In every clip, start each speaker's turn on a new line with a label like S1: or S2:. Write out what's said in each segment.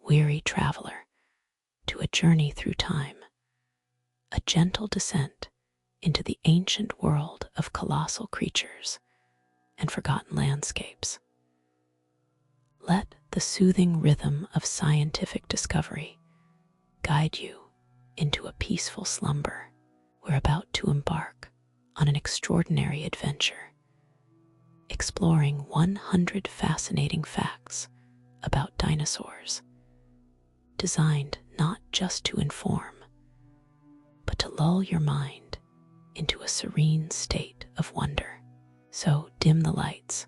S1: weary traveler to a journey through time, a gentle descent into the ancient world of colossal creatures and forgotten landscapes. Let the soothing rhythm of scientific discovery guide you into a peaceful slumber. We're about to embark on an extraordinary adventure, exploring 100 fascinating facts about dinosaurs, designed not just to inform, but to lull your mind into a serene state of wonder. So dim the lights,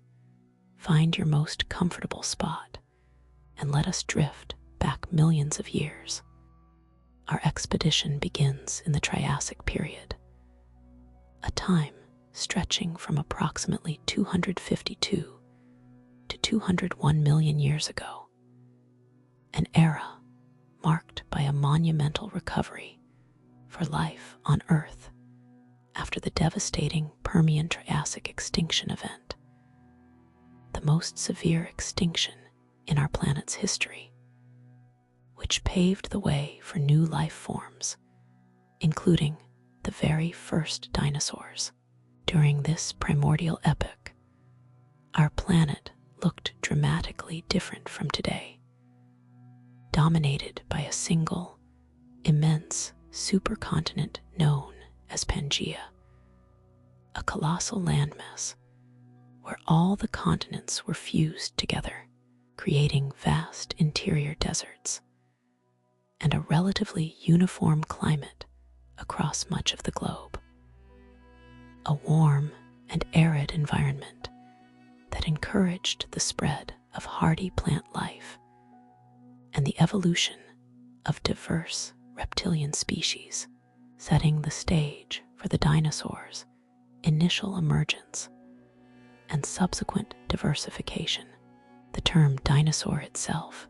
S1: find your most comfortable spot, and let us drift back millions of years. Our expedition begins in the Triassic period, a time stretching from approximately 252 to 201 million years ago, an era marked by a monumental recovery for life on Earth after the devastating Permian-Triassic extinction event, the most severe extinction in our planet's history, which paved the way for new life forms, including the very first dinosaurs. During this primordial epoch, our planet looked dramatically different from today, dominated by a single, immense supercontinent known as Pangaea, a colossal landmass where all the continents were fused together, creating vast interior deserts and a relatively uniform climate across much of the globe. A warm and arid environment that encouraged the spread of hardy plant life and the evolution of diverse reptilian species, setting the stage for the dinosaurs' initial emergence and subsequent diversification. The term dinosaur itself,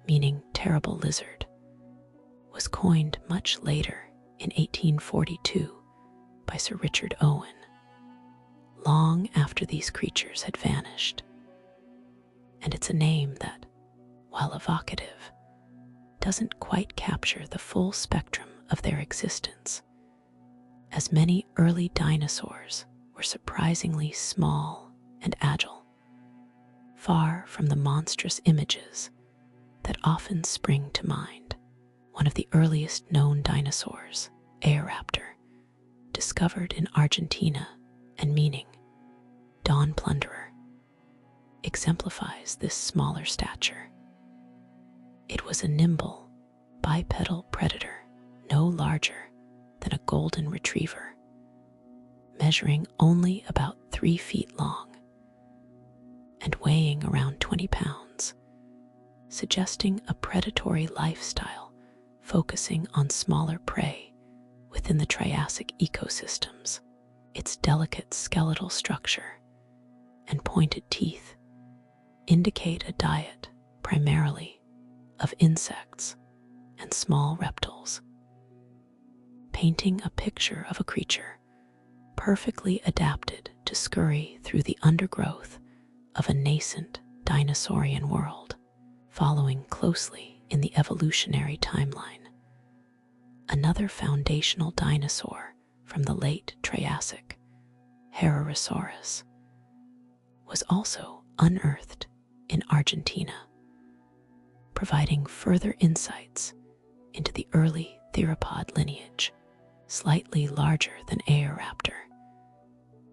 S1: meaning terrible lizard, was coined much later in 1842 by Sir Richard Owen, long after these creatures had vanished. And it's a name that, while evocative, doesn't quite capture the full spectrum of their existence, as many early dinosaurs were surprisingly small and agile, far from the monstrous images that often spring to mind. One of the earliest known dinosaurs, Eoraptor, discovered in Argentina and meaning dawn plunderer, exemplifies this smaller stature. It was a nimble, bipedal predator no larger than a golden retriever, measuring only about 3 feet long and weighing around 20 pounds, suggesting a predatory lifestyle focusing on smaller prey within the Triassic ecosystems. Its delicate skeletal structure and pointed teeth indicate a diet primarily of insects and small reptiles, painting a picture of a creature perfectly adapted to scurry through the undergrowth of a nascent dinosaurian world. Following closely in the evolutionary timeline, another foundational dinosaur from the late Triassic, Herrerasaurus, was also unearthed in Argentina, providing further insights into the early theropod lineage. Slightly larger than Eoraptor,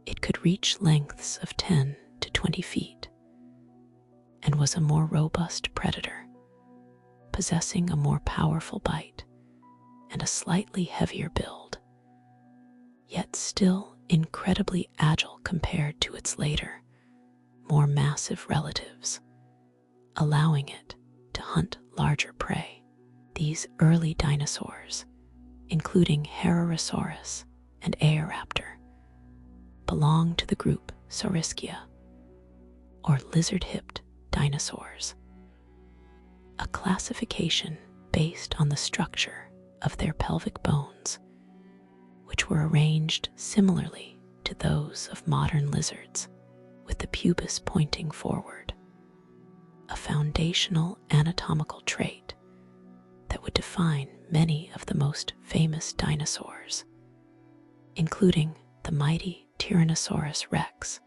S1: it could reach lengths of 10 to 20 feet and was a more robust predator, possessing a more powerful bite and a slightly heavier build, yet still incredibly agile compared to its later, more massive relatives, allowing it to hunt larger prey. These early dinosaurs, including Herrerasaurus and Eoraptor, belong to the group Saurischia, or lizard-hipped dinosaurs, a classification based on the structure of their pelvic bones, which were arranged similarly to those of modern lizards, with the pubis pointing forward. a foundational anatomical trait that would define many of the most famous dinosaurs, including the mighty Tyrannosaurus rex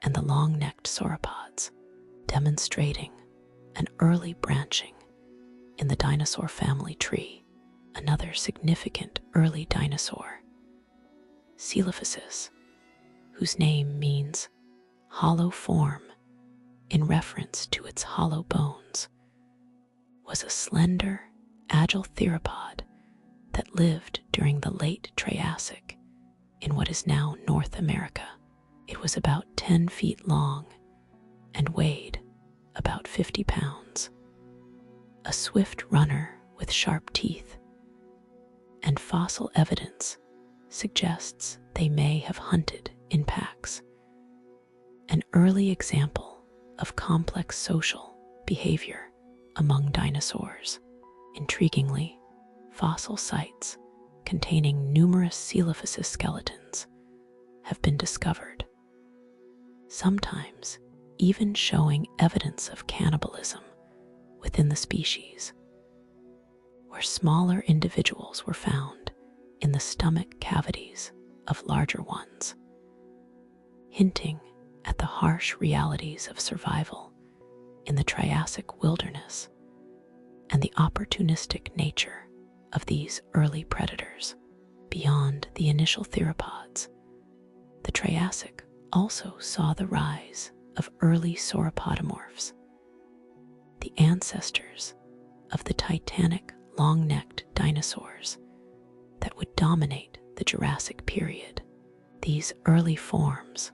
S1: and the long-necked sauropods, demonstrating an early branching in the dinosaur family tree. Another significant early dinosaur, Coelophysis, whose name means hollow form in reference to its hollow bones, was a slender, agile theropod that lived during the late Triassic in what is now North America. It was about 10 feet long and weighed about 50 pounds. A swift runner with sharp teeth, and fossil evidence suggests they may have hunted in packs. An early example of complex social behavior among dinosaurs. Intriguingly, fossil sites containing numerous Coelophysis skeletons have been discovered, sometimes even showing evidence of cannibalism within the species, where smaller individuals were found in the stomach cavities of larger ones, hinting at the harsh realities of survival in the Triassic wilderness and the opportunistic nature of these early predators. Beyond the initial theropods, the Triassic also saw the rise of early sauropodomorphs, the ancestors of the titanic long-necked dinosaurs that would dominate the Jurassic period. These early forms,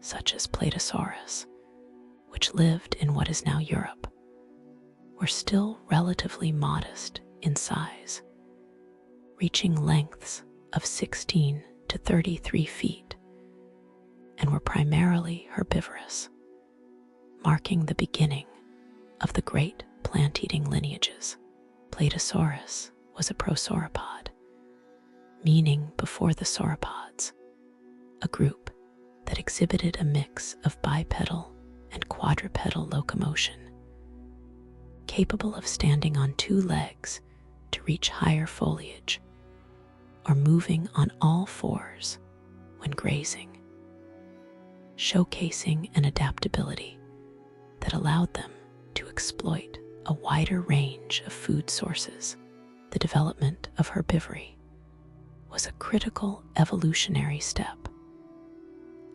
S1: such as Plateosaurus, which lived in what is now Europe, were still relatively modest in size, reaching lengths of 16 to 33 feet, and were primarily herbivorous, marking the beginning of the great plant-eating lineages. Plateosaurus was a prosauropod, meaning before the sauropods, a group that exhibited a mix of bipedal and quadrupedal locomotion, capable of standing on two legs to reach higher foliage, or moving on all fours when grazing, showcasing an adaptability that allowed them to exploit a wider range of food sources. The development of herbivory was a critical evolutionary step,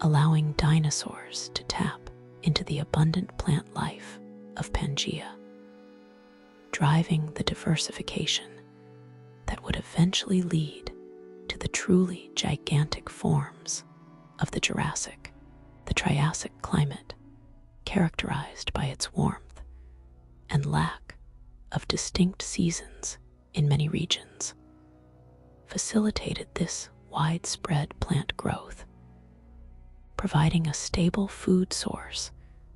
S1: allowing dinosaurs to tap into the abundant plant life of Pangaea, driving the diversification that would eventually lead to the truly gigantic forms of the Jurassic. The Triassic climate, characterized by its warmth and lack of distinct seasons in many regions, facilitated this widespread plant growth, providing a stable food source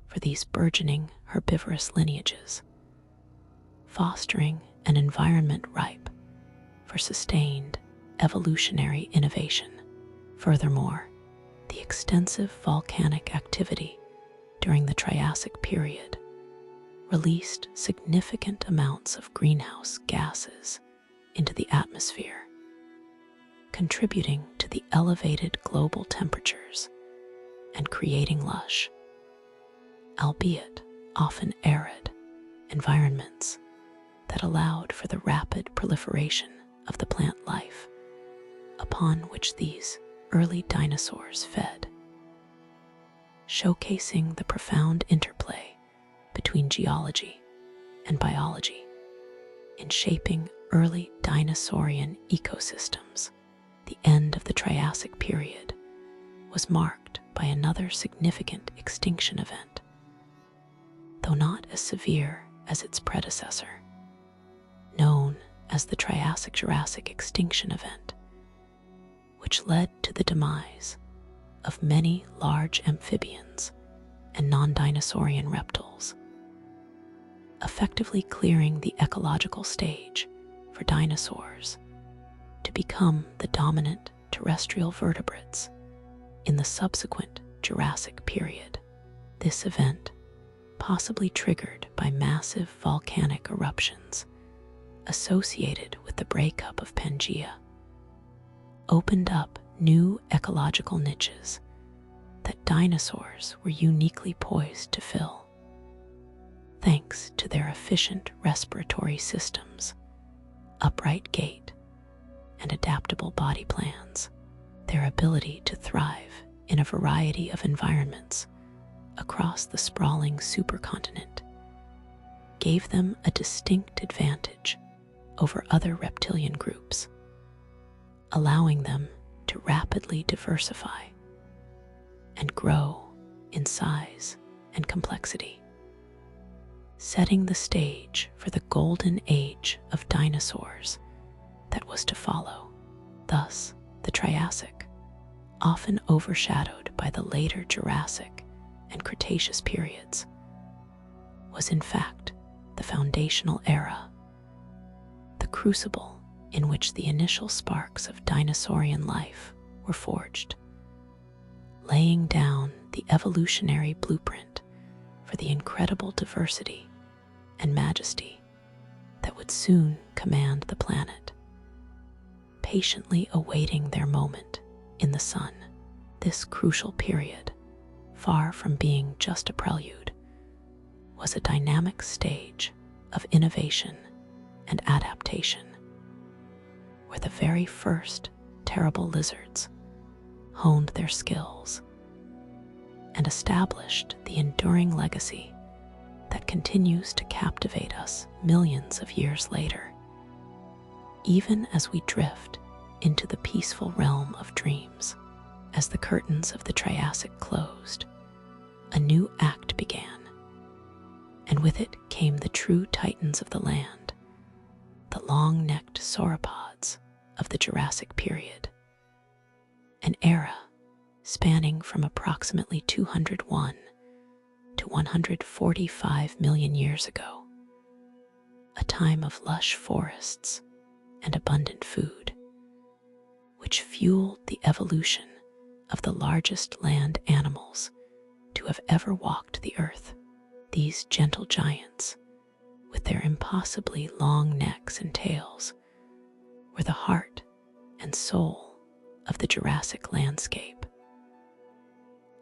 S1: for these burgeoning herbivorous lineages, fostering an environment ripe for sustained evolutionary innovation. Furthermore, the extensive volcanic activity during the Triassic period released significant amounts of greenhouse gases into the atmosphere, contributing to the elevated global temperatures and creating lush, albeit often arid, environments that allowed for the rapid proliferation of the plant life upon which these early dinosaurs fed, showcasing the profound interplay between geology and biology in shaping early dinosaurian ecosystems. The end of the Triassic period was marked by another significant extinction event, though not as severe as its predecessor, known as the Triassic-Jurassic extinction event, which led to the demise of many large amphibians and non-dinosaurian reptiles, effectively clearing the ecological stage for dinosaurs to become the dominant terrestrial vertebrates in the subsequent Jurassic period. This event, possibly triggered by massive volcanic eruptions associated with the breakup of Pangaea, opened up new ecological niches that dinosaurs were uniquely poised to fill. Thanks to their efficient respiratory systems, upright gait, and adaptable body plans, their ability to thrive in a variety of environments across the sprawling supercontinent gave them a distinct advantage over other reptilian groups, allowing them to rapidly diversify and grow in size and complexity, setting the stage for the golden age of dinosaurs that was to follow. Thus, the Triassic, often overshadowed by the later Jurassic and Cretaceous periods, was in fact the foundational era, the crucible in which the initial sparks of dinosaurian life were forged, laying down the evolutionary blueprint for the incredible diversity and majesty that would soon command the planet, patiently awaiting their moment in the sun. This crucial period, far from being just a prelude, was a dynamic stage of innovation and adaptation, where the very first terrible lizards honed their skills and established the enduring legacy that continues to captivate us millions of years later, even as we drift into the peaceful realm of dreams. As the curtains of the Triassic closed, a new act began, and with it came the true titans of the land, the long-necked sauropods of the Jurassic period, an era spanning from approximately 201 to 145 million years ago, a time of lush forests and abundant food, which fueled the evolution of the largest land animals to have ever walked the earth. These gentle giants, with their impossibly long necks and tails, were the heart and soul of the Jurassic landscape,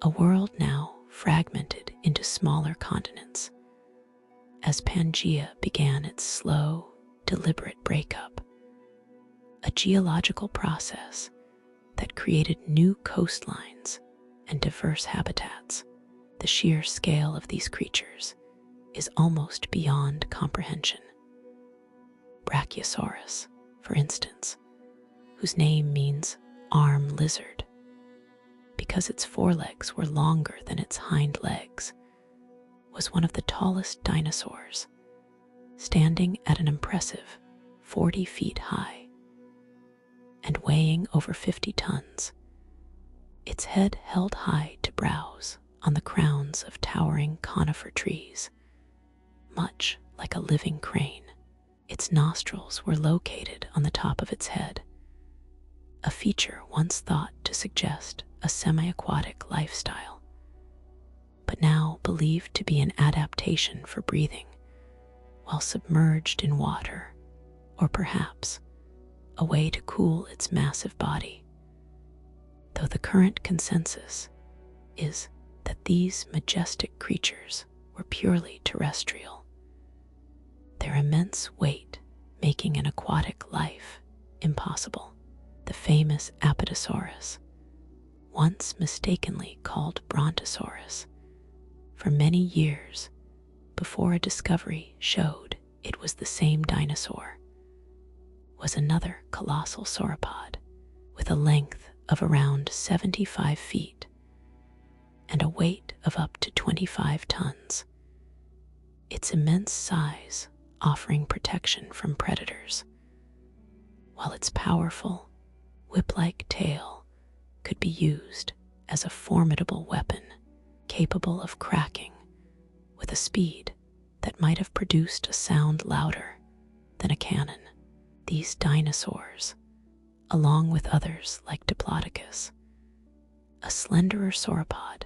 S1: a world now fragmented into smaller continents as Pangaea began its slow, deliberate breakup, a geological process that created new coastlines and diverse habitats. The sheer scale of these creatures is almost beyond comprehension. Brachiosaurus, for instance, whose name means arm lizard, because its forelegs were longer than its hind legs, was one of the tallest dinosaurs, standing at an impressive 40 feet high and weighing over 50 tons. Its head held high to browse on the crowns of towering conifer trees, much like a living crane. Its nostrils were located on the top of its head, a feature once thought to suggest a semi-aquatic lifestyle, but now believed to be an adaptation for breathing while submerged in water, or perhaps a way to cool its massive body. Though the current consensus is that these majestic creatures were purely terrestrial, their immense weight making an aquatic life impossible. The famous Apatosaurus, once mistakenly called Brontosaurus, for many years before a discovery showed it was the same dinosaur, was another colossal sauropod with a length of around 75 feet and a weight of up to 25 tons. Its immense size offering protection from predators, while its powerful, whip-like tail could be used as a formidable weapon capable of cracking with a speed that might have produced a sound louder than a cannon. These dinosaurs, along with others like Diplodocus, a slenderer sauropod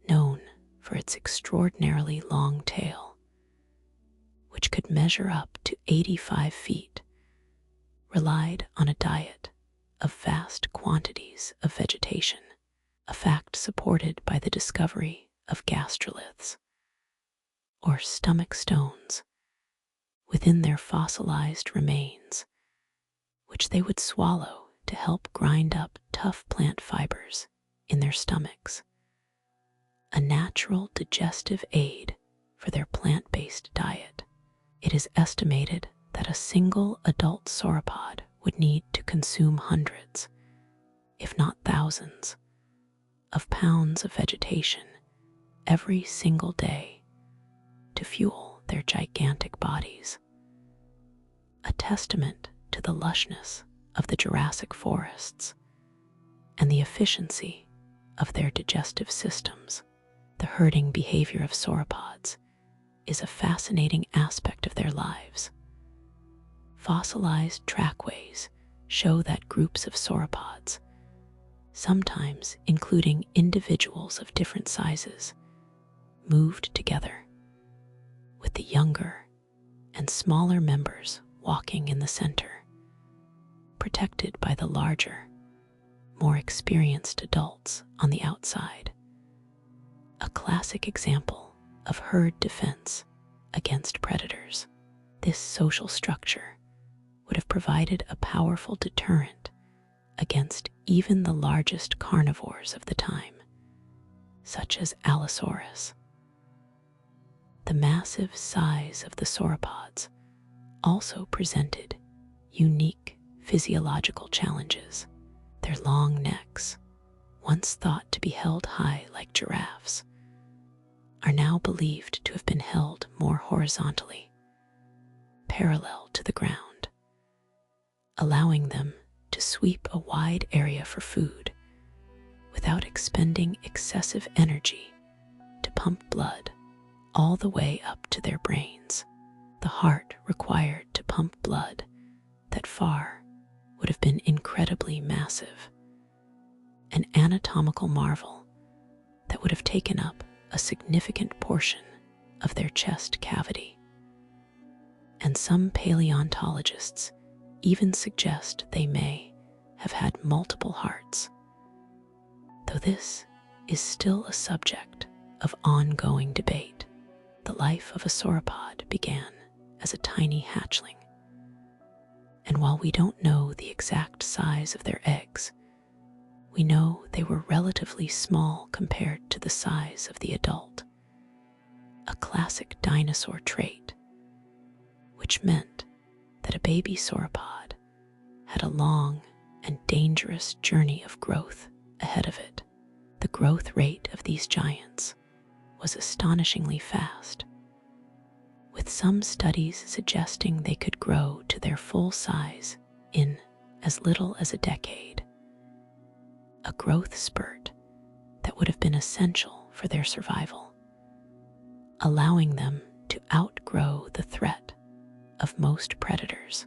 S1: known for its extraordinarily long tail, which could measure up to 85 feet, relied on a diet of vast quantities of vegetation, a fact supported by the discovery of gastroliths, or stomach stones, within their fossilized remains, which they would swallow to help grind up tough plant fibers in their stomachs, a natural digestive aid for their plant-based diet. It is estimated that a single adult sauropod would need to consume hundreds, if not thousands, of pounds of vegetation every single day to fuel their gigantic bodies, a testament to the lushness of the Jurassic forests and the efficiency of their digestive systems. The herding behavior of sauropods is a fascinating aspect of their lives. Fossilized trackways show that groups of sauropods, sometimes including individuals of different sizes, moved together, with the younger and smaller members walking in the center, protected by the larger, more experienced adults on the outside. A classic example of herd defense against predators. This social structure would have provided a powerful deterrent against even the largest carnivores of the time, such as Allosaurus. The massive size of the sauropods also presented unique physiological challenges. Their long necks, once thought to be held high like giraffes, are now believed to have been held more horizontally, parallel to the ground, allowing them to sweep a wide area for food without expending excessive energy to pump blood all the way up to their brains. The heart required to pump blood that far would have been incredibly massive, an anatomical marvel that would have taken up a significant portion of their chest cavity. And some paleontologists even suggest they may have had multiple hearts, though this is still a subject of ongoing debate. The life of a sauropod began as a tiny hatchling, and while we don't know the exact size of their eggs, we know they were relatively small compared to the size of the adult, a classic dinosaur trait, which meant that a baby sauropod had a long and dangerous journey of growth ahead of it. The growth rate of these giants was astonishingly fast, with some studies suggesting they could grow to their full size in as little as a decade, a growth spurt that would have been essential for their survival, allowing them to outgrow the threat of most predators.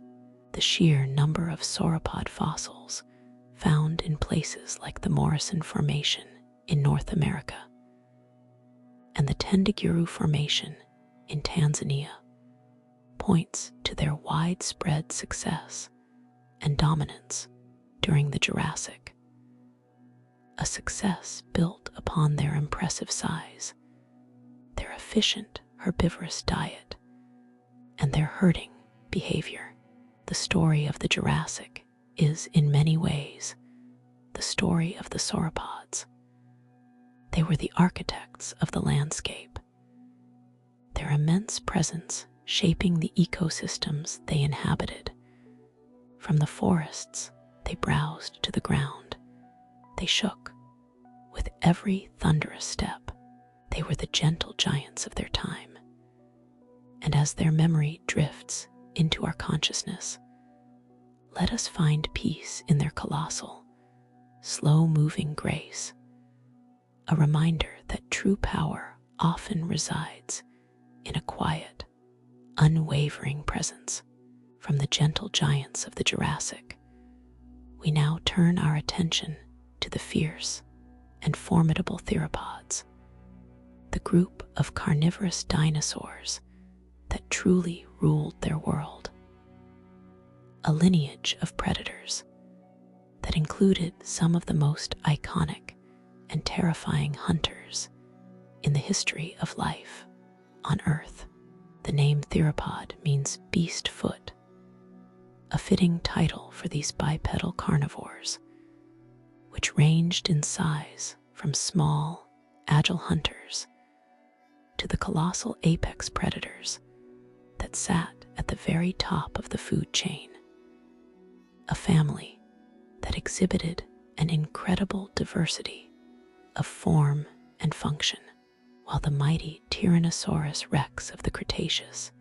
S1: The sheer number of sauropod fossils found in places like the Morrison Formation in North America and the Tendaguru Formation in Tanzania points to their widespread success and dominance during the Jurassic, a success built upon their impressive size, their efficient herbivorous diet, and their herding behavior. The story of the Jurassic is, in many ways, the story of the sauropods. They were the architects of the landscape, their immense presence shaping the ecosystems they inhabited. From the forests they browsed to the ground, they shook with every thunderous step. They were the gentle giants of their time. And as their memory drifts into our consciousness, let us find peace in their colossal, slow-moving grace, a reminder that true power often resides in a quiet, unwavering presence. From the gentle giants of the Jurassic, we now turn our attention to the fierce and formidable theropods, the group of carnivorous dinosaurs that truly ruled their world. A lineage of predators that included some of the most iconic and terrifying hunters in the history of life on Earth. The name theropod means beast foot, a fitting title for these bipedal carnivores, which ranged in size from small, agile hunters to the colossal apex predators that sat at the very top of the food chain. A family that exhibited an incredible diversity of form and function, while the mighty Tyrannosaurus rex of the Cretaceous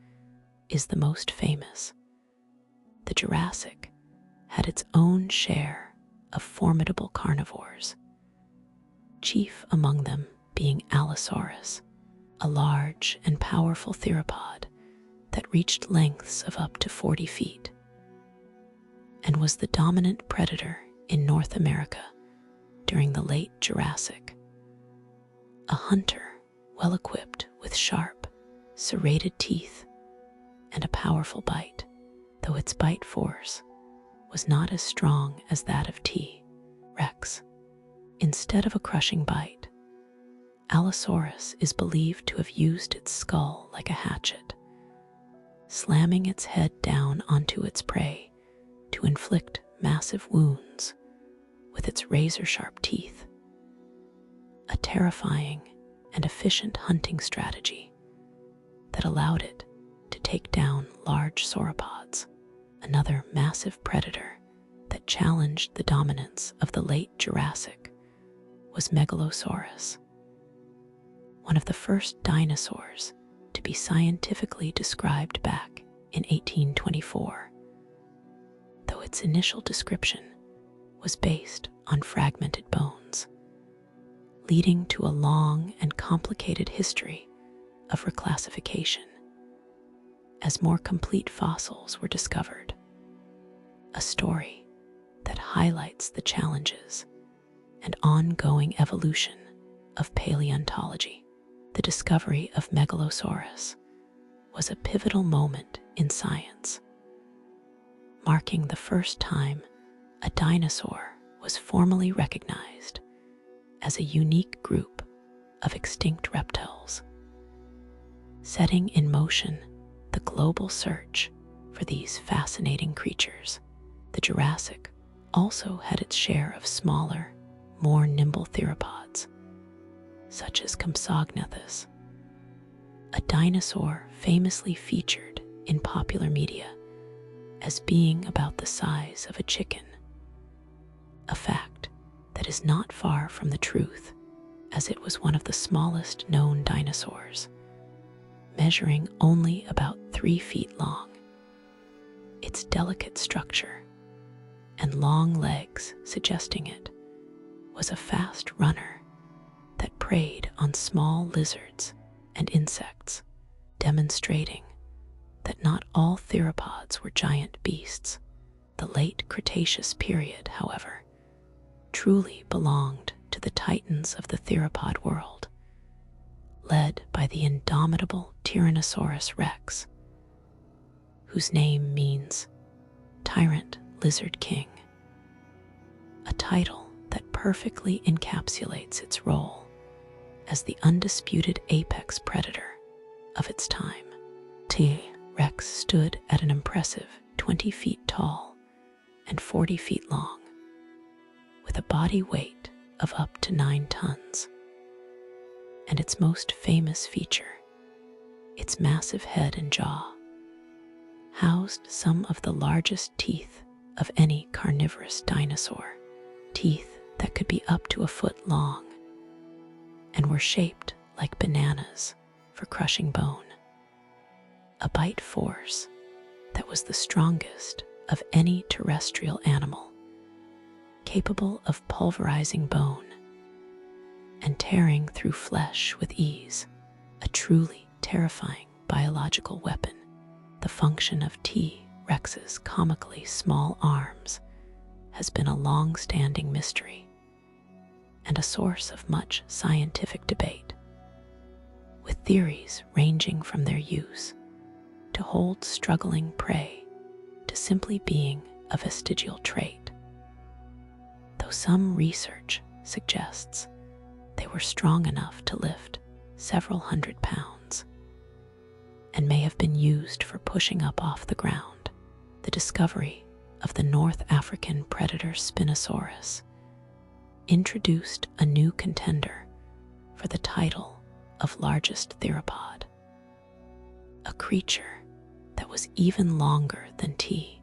S1: is the most famous. The Jurassic had its own share of formidable carnivores, chief among them being Allosaurus, a large and powerful theropod that reached lengths of up to 40 feet and was the dominant predator in North America during the late Jurassic. A hunter well equipped with sharp, serrated teeth and a powerful bite, though its bite force was not as strong as that of T. rex. Instead of a crushing bite, Allosaurus is believed to have used its skull like a hatchet, slamming its head down onto its prey to inflict massive wounds with its razor-sharp teeth. A terrifying and efficient hunting strategy that allowed it to take down large sauropods, another massive predator that challenged the dominance of the late Jurassic was Megalosaurus, one of the first dinosaurs to be scientifically described back in 1824, though its initial description was based on fragmented bones, leading to a long and complicated history of reclassification as more complete fossils were discovered, a story that highlights the challenges and ongoing evolution of paleontology. The discovery of Megalosaurus was a pivotal moment in science, marking the first time a dinosaur was formally recognized as a unique group of extinct reptiles, setting in motion the global search for these fascinating creatures. The Jurassic also had its share of smaller, more nimble theropods, such as Compsognathus, a dinosaur famously featured in popular media as being about the size of a chicken, a fact that is not far from the truth, as it was one of the smallest known dinosaurs, measuring only about 3 feet long. Its delicate structure and long legs suggesting it was a fast runner that preyed on small lizards and insects, demonstrating that not all theropods were giant beasts. The late Cretaceous period, however, truly belonged to the titans of the theropod world, led by the indomitable Tyrannosaurus rex, whose name means Tyrant Lizard King, a title that perfectly encapsulates its role as the undisputed apex predator of its time. T. rex stood at an impressive 20 feet tall and 40 feet long, with a body weight of up to 9 tons. And its most famous feature, its massive head and jaw, housed some of the largest teeth of any carnivorous dinosaur, teeth that could be up to a foot long and were shaped like bananas for crushing bone. A bite force that was the strongest of any terrestrial animal, capable of pulverizing bone and tearing through flesh with ease, a truly terrifying biological weapon. The function of T. rex's comically small arms has been a long-standing mystery and a source of much scientific debate. with theories ranging from their use to hold struggling prey to simply being a vestigial trait. Though some research suggests they were strong enough to lift several hundred pounds and may have been used for pushing up off the ground, the discovery of the North African predator Spinosaurus introduced a new contender for the title of largest theropod, a creature that was even longer than T.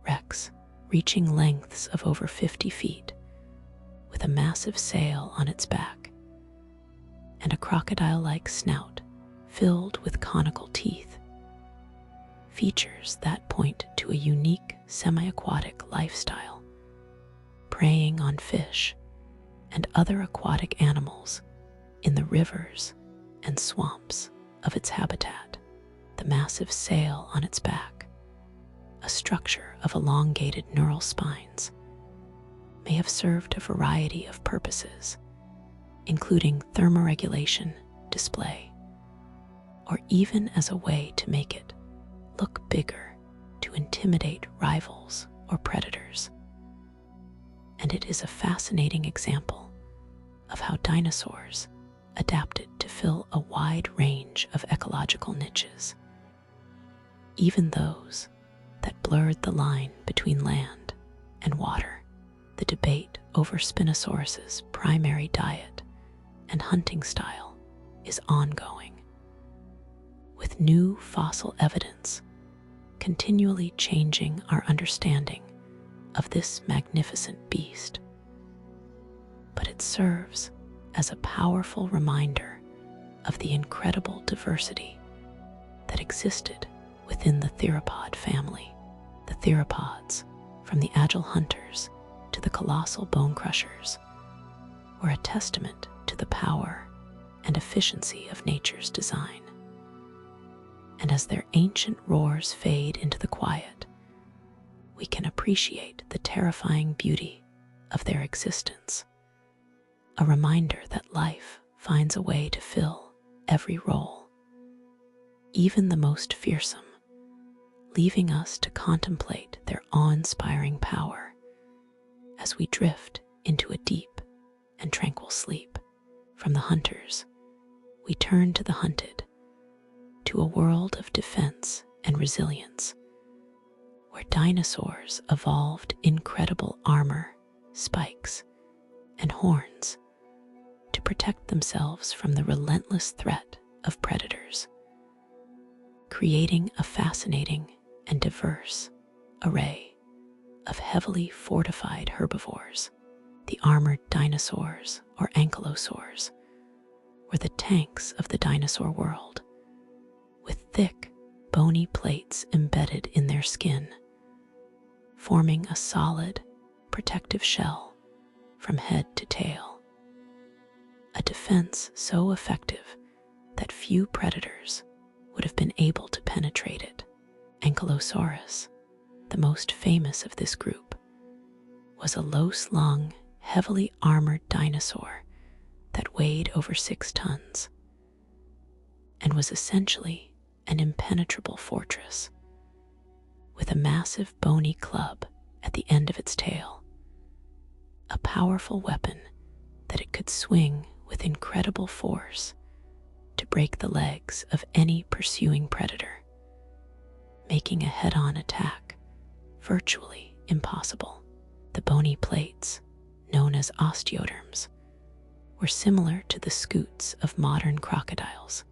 S1: rex, reaching lengths of over 50 feet, with a massive sail on its back and a crocodile-like snout filled with conical teeth, features that point to a unique semi-aquatic lifestyle, preying on fish and other aquatic animals in the rivers and swamps of its habitat. The massive sail on its back, a structure of elongated neural spines, may have served a variety of purposes, including thermoregulation, display, or even as a way to make it look bigger to intimidate rivals or predators. And it is a fascinating example of how dinosaurs adapted to fill a wide range of ecological niches, even those that blurred the line between land and water. The debate over Spinosaurus's primary diet and hunting style is ongoing, with new fossil evidence continually changing our understanding of this magnificent beast. But it serves as a powerful reminder of the incredible diversity that existed within the theropod family. The theropods, from the agile hunters to the colossal bone crushers, were a testament to the power and efficiency of nature's design. And as their ancient roars fade into the quiet, we can appreciate the terrifying beauty of their existence, a reminder that life finds a way to fill every role, even the most fearsome, leaving us to contemplate their awe-inspiring power as we drift into a deep and tranquil sleep. From the hunters, we turn to the hunted, to a world of defense and resilience, where dinosaurs evolved incredible armor, spikes, and horns to protect themselves from the relentless threat of predators, creating a fascinating and diverse array of heavily fortified herbivores. The armored dinosaurs, or ankylosaurs, were the tanks of the dinosaur world, with thick, bony plates embedded in their skin, forming a solid, protective shell from head to tail. A defense so effective that few predators would have been able to penetrate it. Ankylosaurus, the most famous of this group, was a low-slung, heavily armored dinosaur that weighed over 6 tons and was essentially an impenetrable fortress, with a massive bony club at the end of its tail, a powerful weapon that it could swing with incredible force to break the legs of any pursuing predator, making a head-on attack virtually impossible. The bony plates, known as osteoderms, were similar to the scutes of modern crocodiles,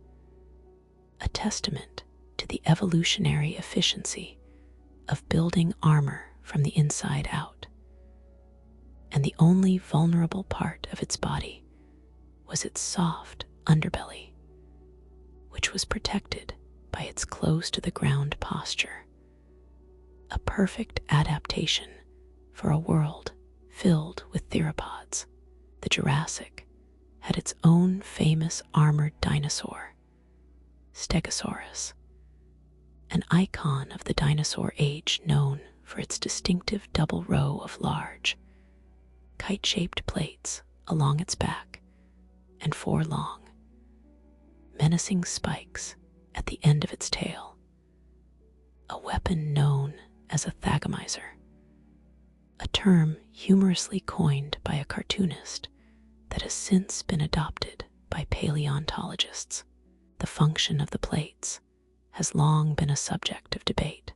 S1: a testament to the evolutionary efficiency of building armor from the inside out. And the only vulnerable part of its body was its soft underbelly, which was protected by its close-to-the-ground posture, a perfect adaptation for a world filled with theropods. The Jurassic had its own famous armored dinosaur, Stegosaurus, an icon of the dinosaur age known for its distinctive double row of large, kite-shaped plates along its back and 4 long, menacing spikes at the end of its tail, a weapon known as a thagomizer, a term humorously coined by a cartoonist that has since been adopted by paleontologists. The function of the plates has long been a subject of debate.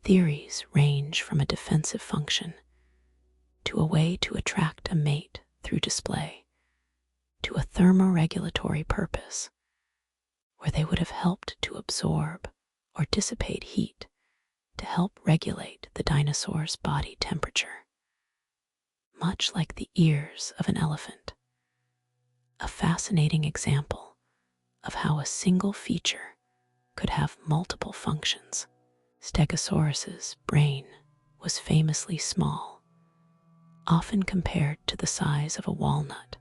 S1: Theories range from a defensive function to a way to attract a mate through display, to a thermoregulatory purpose, where they would have helped to absorb or dissipate heat to help regulate the dinosaur's body temperature. Much like the ears of an elephant, a fascinating example of how a single feature could have multiple functions. Stegosaurus's brain was famously small, often compared to the size of a walnut,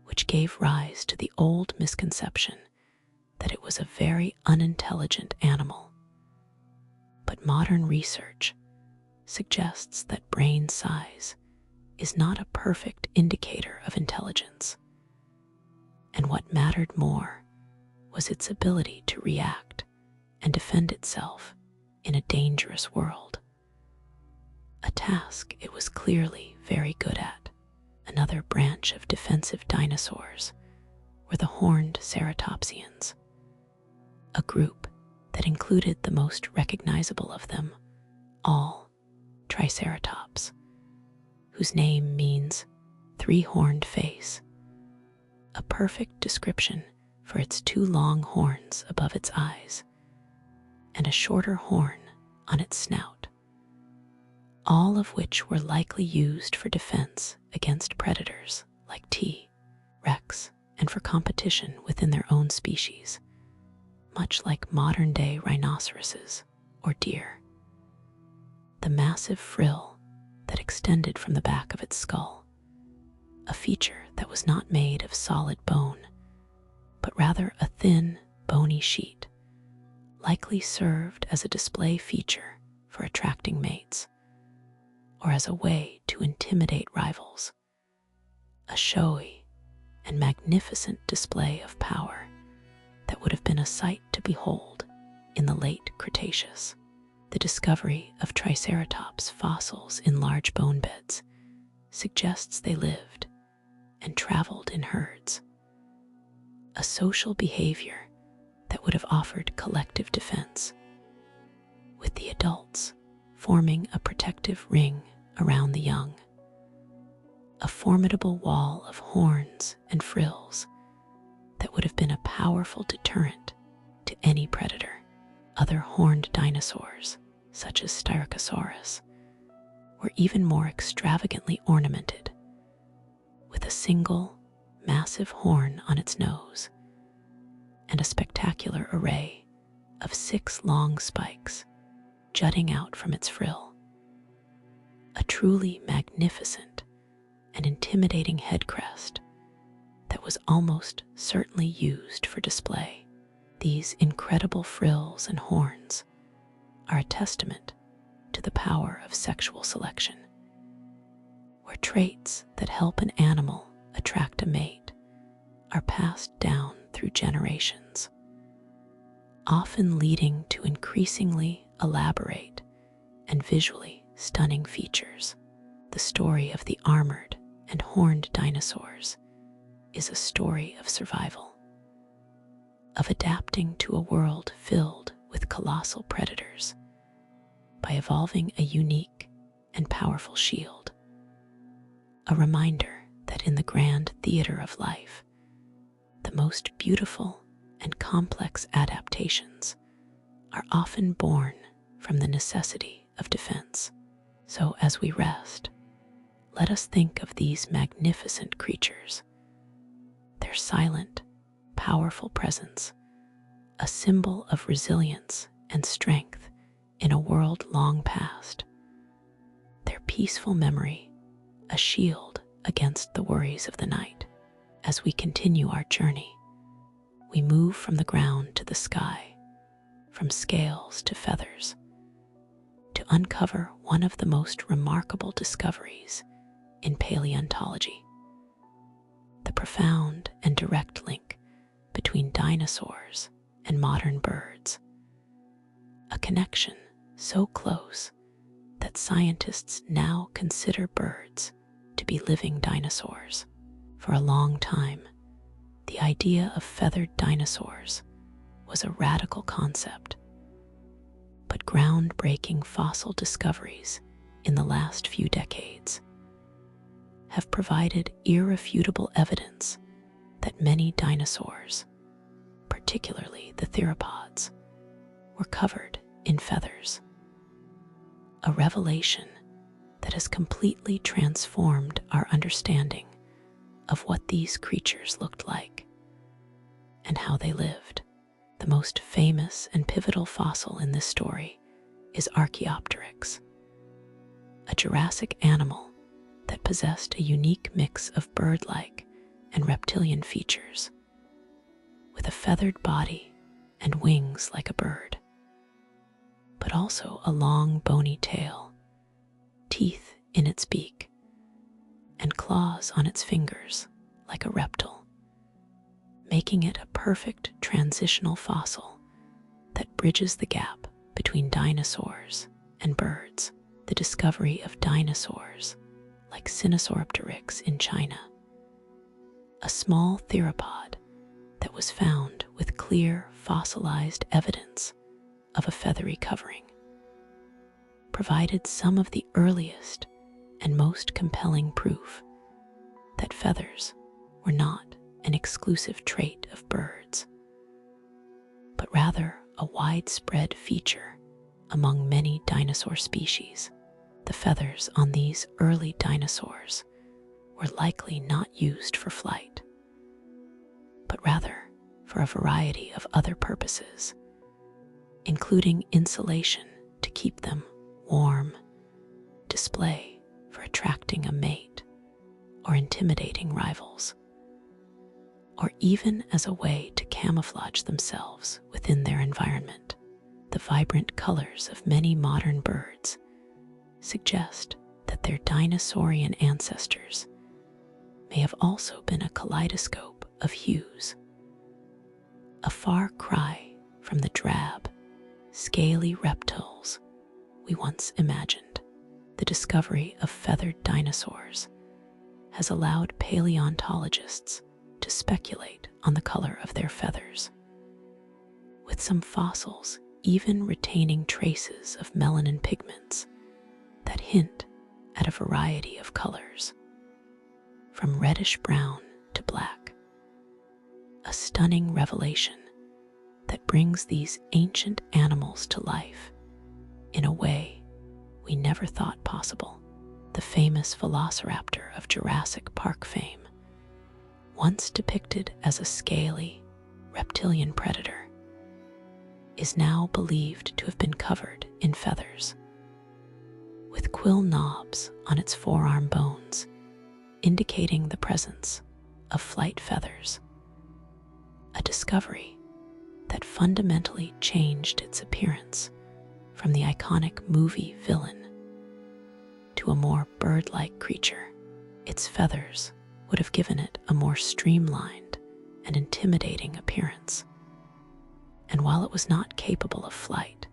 S1: which gave rise to the old misconception that it was a very unintelligent animal. But modern research suggests that brain size is not a perfect indicator of intelligence, and what mattered more was its ability to react and defend itself in a dangerous world, a task it was clearly very good at. Another branch of defensive dinosaurs were the horned ceratopsians, a group that included the most recognizable of them all, Triceratops, whose name means three-horned face, a perfect description for its two long horns above its eyes and a shorter horn on its snout, all of which were likely used for defense against predators like T. rex and for competition within their own species, much like modern-day rhinoceroses or deer. The massive frill that extended from the back of its skull, a feature that was not made of solid bone, but rather a thin, bony sheet, likely served as a display feature for attracting mates, or as a way to intimidate rivals, a showy and magnificent display of power that would have been a sight to behold in the late Cretaceous. The discovery of Triceratops fossils in large bone beds suggests they lived and traveled in herds, a social behavior that would have offered collective defense, with the adults forming a protective ring around the young, a formidable wall of horns and frills that would have been a powerful deterrent to any predator. Other horned dinosaurs, such as Styracosaurus, were even more extravagantly ornamented, with a single, massive horn on its nose and a spectacular array of 6 long spikes jutting out from its frill. A truly magnificent and intimidating head crest that was almost certainly used for display. These incredible frills and horns are a testament to the power of sexual selection, where traits that help an animal attract a mate are passed down through generations, often leading to increasingly elaborate and visually stunning features. The story of the armored and horned dinosaurs is a story of survival, of adapting to a world filled with colossal predators by evolving a unique and powerful shield, a reminder that in the grand theater of life, the most beautiful and complex adaptations are often born from the necessity of defense. So as we rest, let us think of these magnificent creatures, their silent, powerful presence, a symbol of resilience and strength in a world long past, their peaceful memory, a shield against the worries of the night. As we continue our journey, we move from the ground to the sky, from scales to feathers, to uncover one of the most remarkable discoveries in paleontology: the profound and direct link between dinosaurs and modern birds, a connection so close that scientists now consider birds to be living dinosaurs. For a long time, the idea of feathered dinosaurs was a radical concept, but groundbreaking fossil discoveries in the last few decades have provided irrefutable evidence that many dinosaurs, particularly the theropods, were covered in feathers. A revelation that has completely transformed our understanding of what these creatures looked like and how they lived. The most famous and pivotal fossil in this story is Archaeopteryx, a Jurassic animal that possessed a unique mix of bird-like and reptilian features, with a feathered body and wings like a bird, but also a long bony tail, teeth in its beak, and claws on its fingers like a reptile, making it a perfect transitional fossil that bridges the gap between dinosaurs and birds. The discovery of dinosaurs like Sinosauropteryx in China, a small theropod that was found with clear fossilized evidence of a feathery covering, provided some of the earliest and most compelling proof that feathers were not an exclusive trait of birds, but rather a widespread feature among many dinosaur species. The feathers on these early dinosaurs were likely not used for flight, but rather for a variety of other purposes, including insulation to keep them warm, display for attracting a mate or intimidating rivals, or even as a way to camouflage themselves within their environment. The vibrant colors of many modern birds suggest that their dinosaurian ancestors may have also been a kaleidoscope of hues, a far cry from the drab, scaly reptiles we once imagined. The discovery of feathered dinosaurs has allowed paleontologists to speculate on the color of their feathers, with some fossils even retaining traces of melanin pigments that hint at a variety of colors, from reddish brown to black. A stunning revelation that brings these ancient animals to life in a way we never thought possible. The famous velociraptor of Jurassic Park fame, once depicted as a scaly, reptilian predator, is now believed to have been covered in feathers, with quill knobs on its forearm bones, indicating the presence of flight feathers, a discovery that fundamentally changed its appearance from the iconic movie villain to a more bird-like creature. Its feathers would have given it a more streamlined and intimidating appearance, and while it was not capable of flight,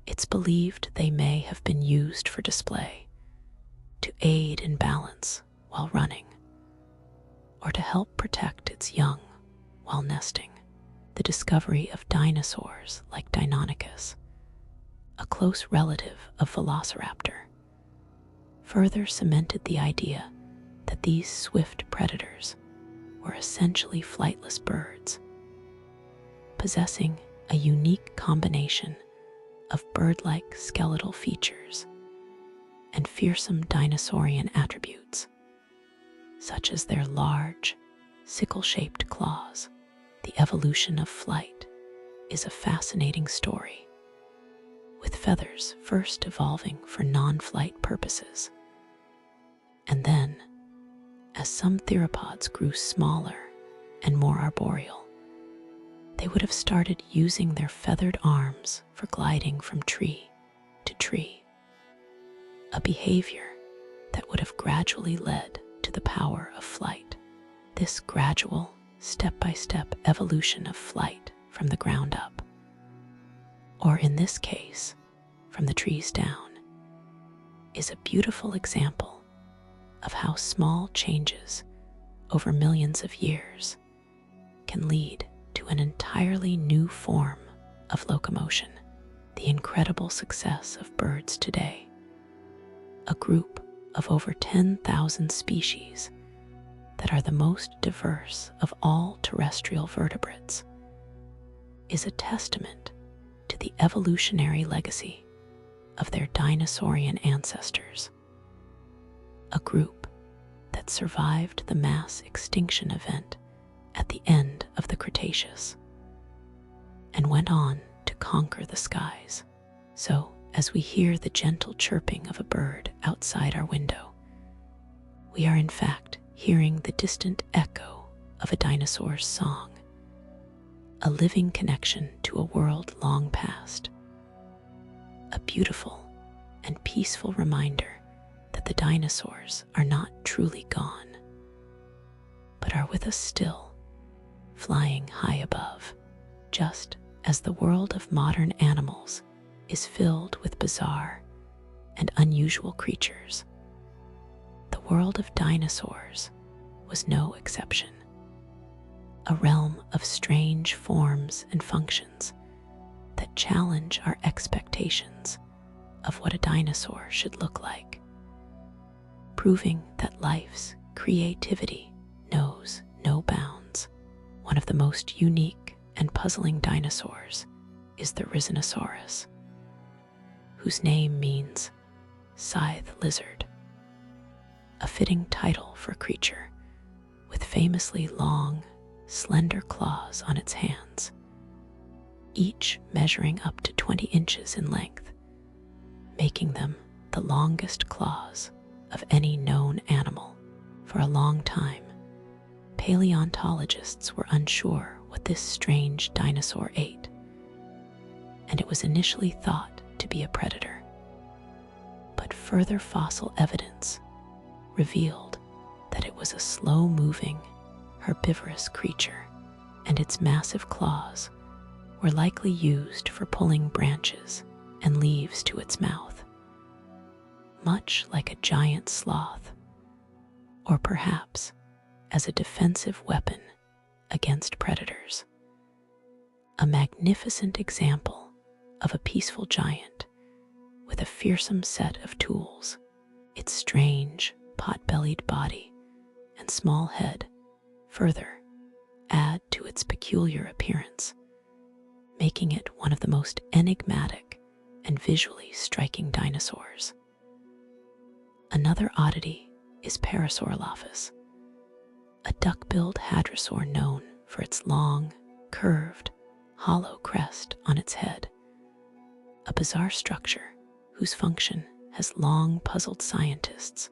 S1: it's believed they may have been used for display, to aid in balance while running, or to help protect its young while nesting. The discovery of dinosaurs like Deinonychus, a close relative of Velociraptor, further cemented the idea that these swift predators were essentially flightless birds, possessing a unique combination of bird-like skeletal features and fearsome dinosaurian attributes, such as their large, sickle-shaped claws. The evolution of flight is a fascinating story, with feathers first evolving for non-flight purposes, and then, as some theropods grew smaller and more arboreal, they would have started using their feathered arms for gliding from tree to tree, a behavior that would have gradually led to the power of flight. This gradual step-by-step evolution of flight from the ground up, or in this case, from the trees down, is a beautiful example of how small changes over millions of years can lead to an entirely new form of locomotion. The incredible success of birds today, a group of over 10,000 species that are the most diverse of all terrestrial vertebrates, is a testament to the evolutionary legacy of their dinosaurian ancestors, a group that survived the mass extinction event at the end of the Cretaceous and went on to conquer the skies. So, as we hear the gentle chirping of a bird outside our window, we are in fact hearing the distant echo of a dinosaur's song, a living connection to a world long past, a beautiful and peaceful reminder that the dinosaurs are not truly gone, but are with us still, flying high above, just as the world of modern animals is filled with bizarre and unusual creatures. The world of dinosaurs was no exception, a realm of strange forms and functions that challenge our expectations of what a dinosaur should look like, proving that life's creativity knows no bounds. One of the most unique and puzzling dinosaurs is the Rhizinosaurus, whose name means scythe lizard, a fitting title for a creature with famously long, slender claws on its hands, each measuring up to 20 inches in length, making them the longest claws of any known animal. For a long time, paleontologists were unsure what this strange dinosaur ate, and it was initially thought to be a predator. But further fossil evidence revealed that it was a slow-moving, herbivorous creature, and its massive claws were likely used for pulling branches and leaves to its mouth, much like a giant sloth, or perhaps as a defensive weapon against predators. A magnificent example of a peaceful giant with a fearsome set of tools. Its strange, pot-bellied body and small head further add to its peculiar appearance, making it one of the most enigmatic and visually striking dinosaurs. Another oddity is Parasaurolophus, a duck-billed hadrosaur known for its long, curved, hollow crest on its head, a bizarre structure whose function has long puzzled scientists,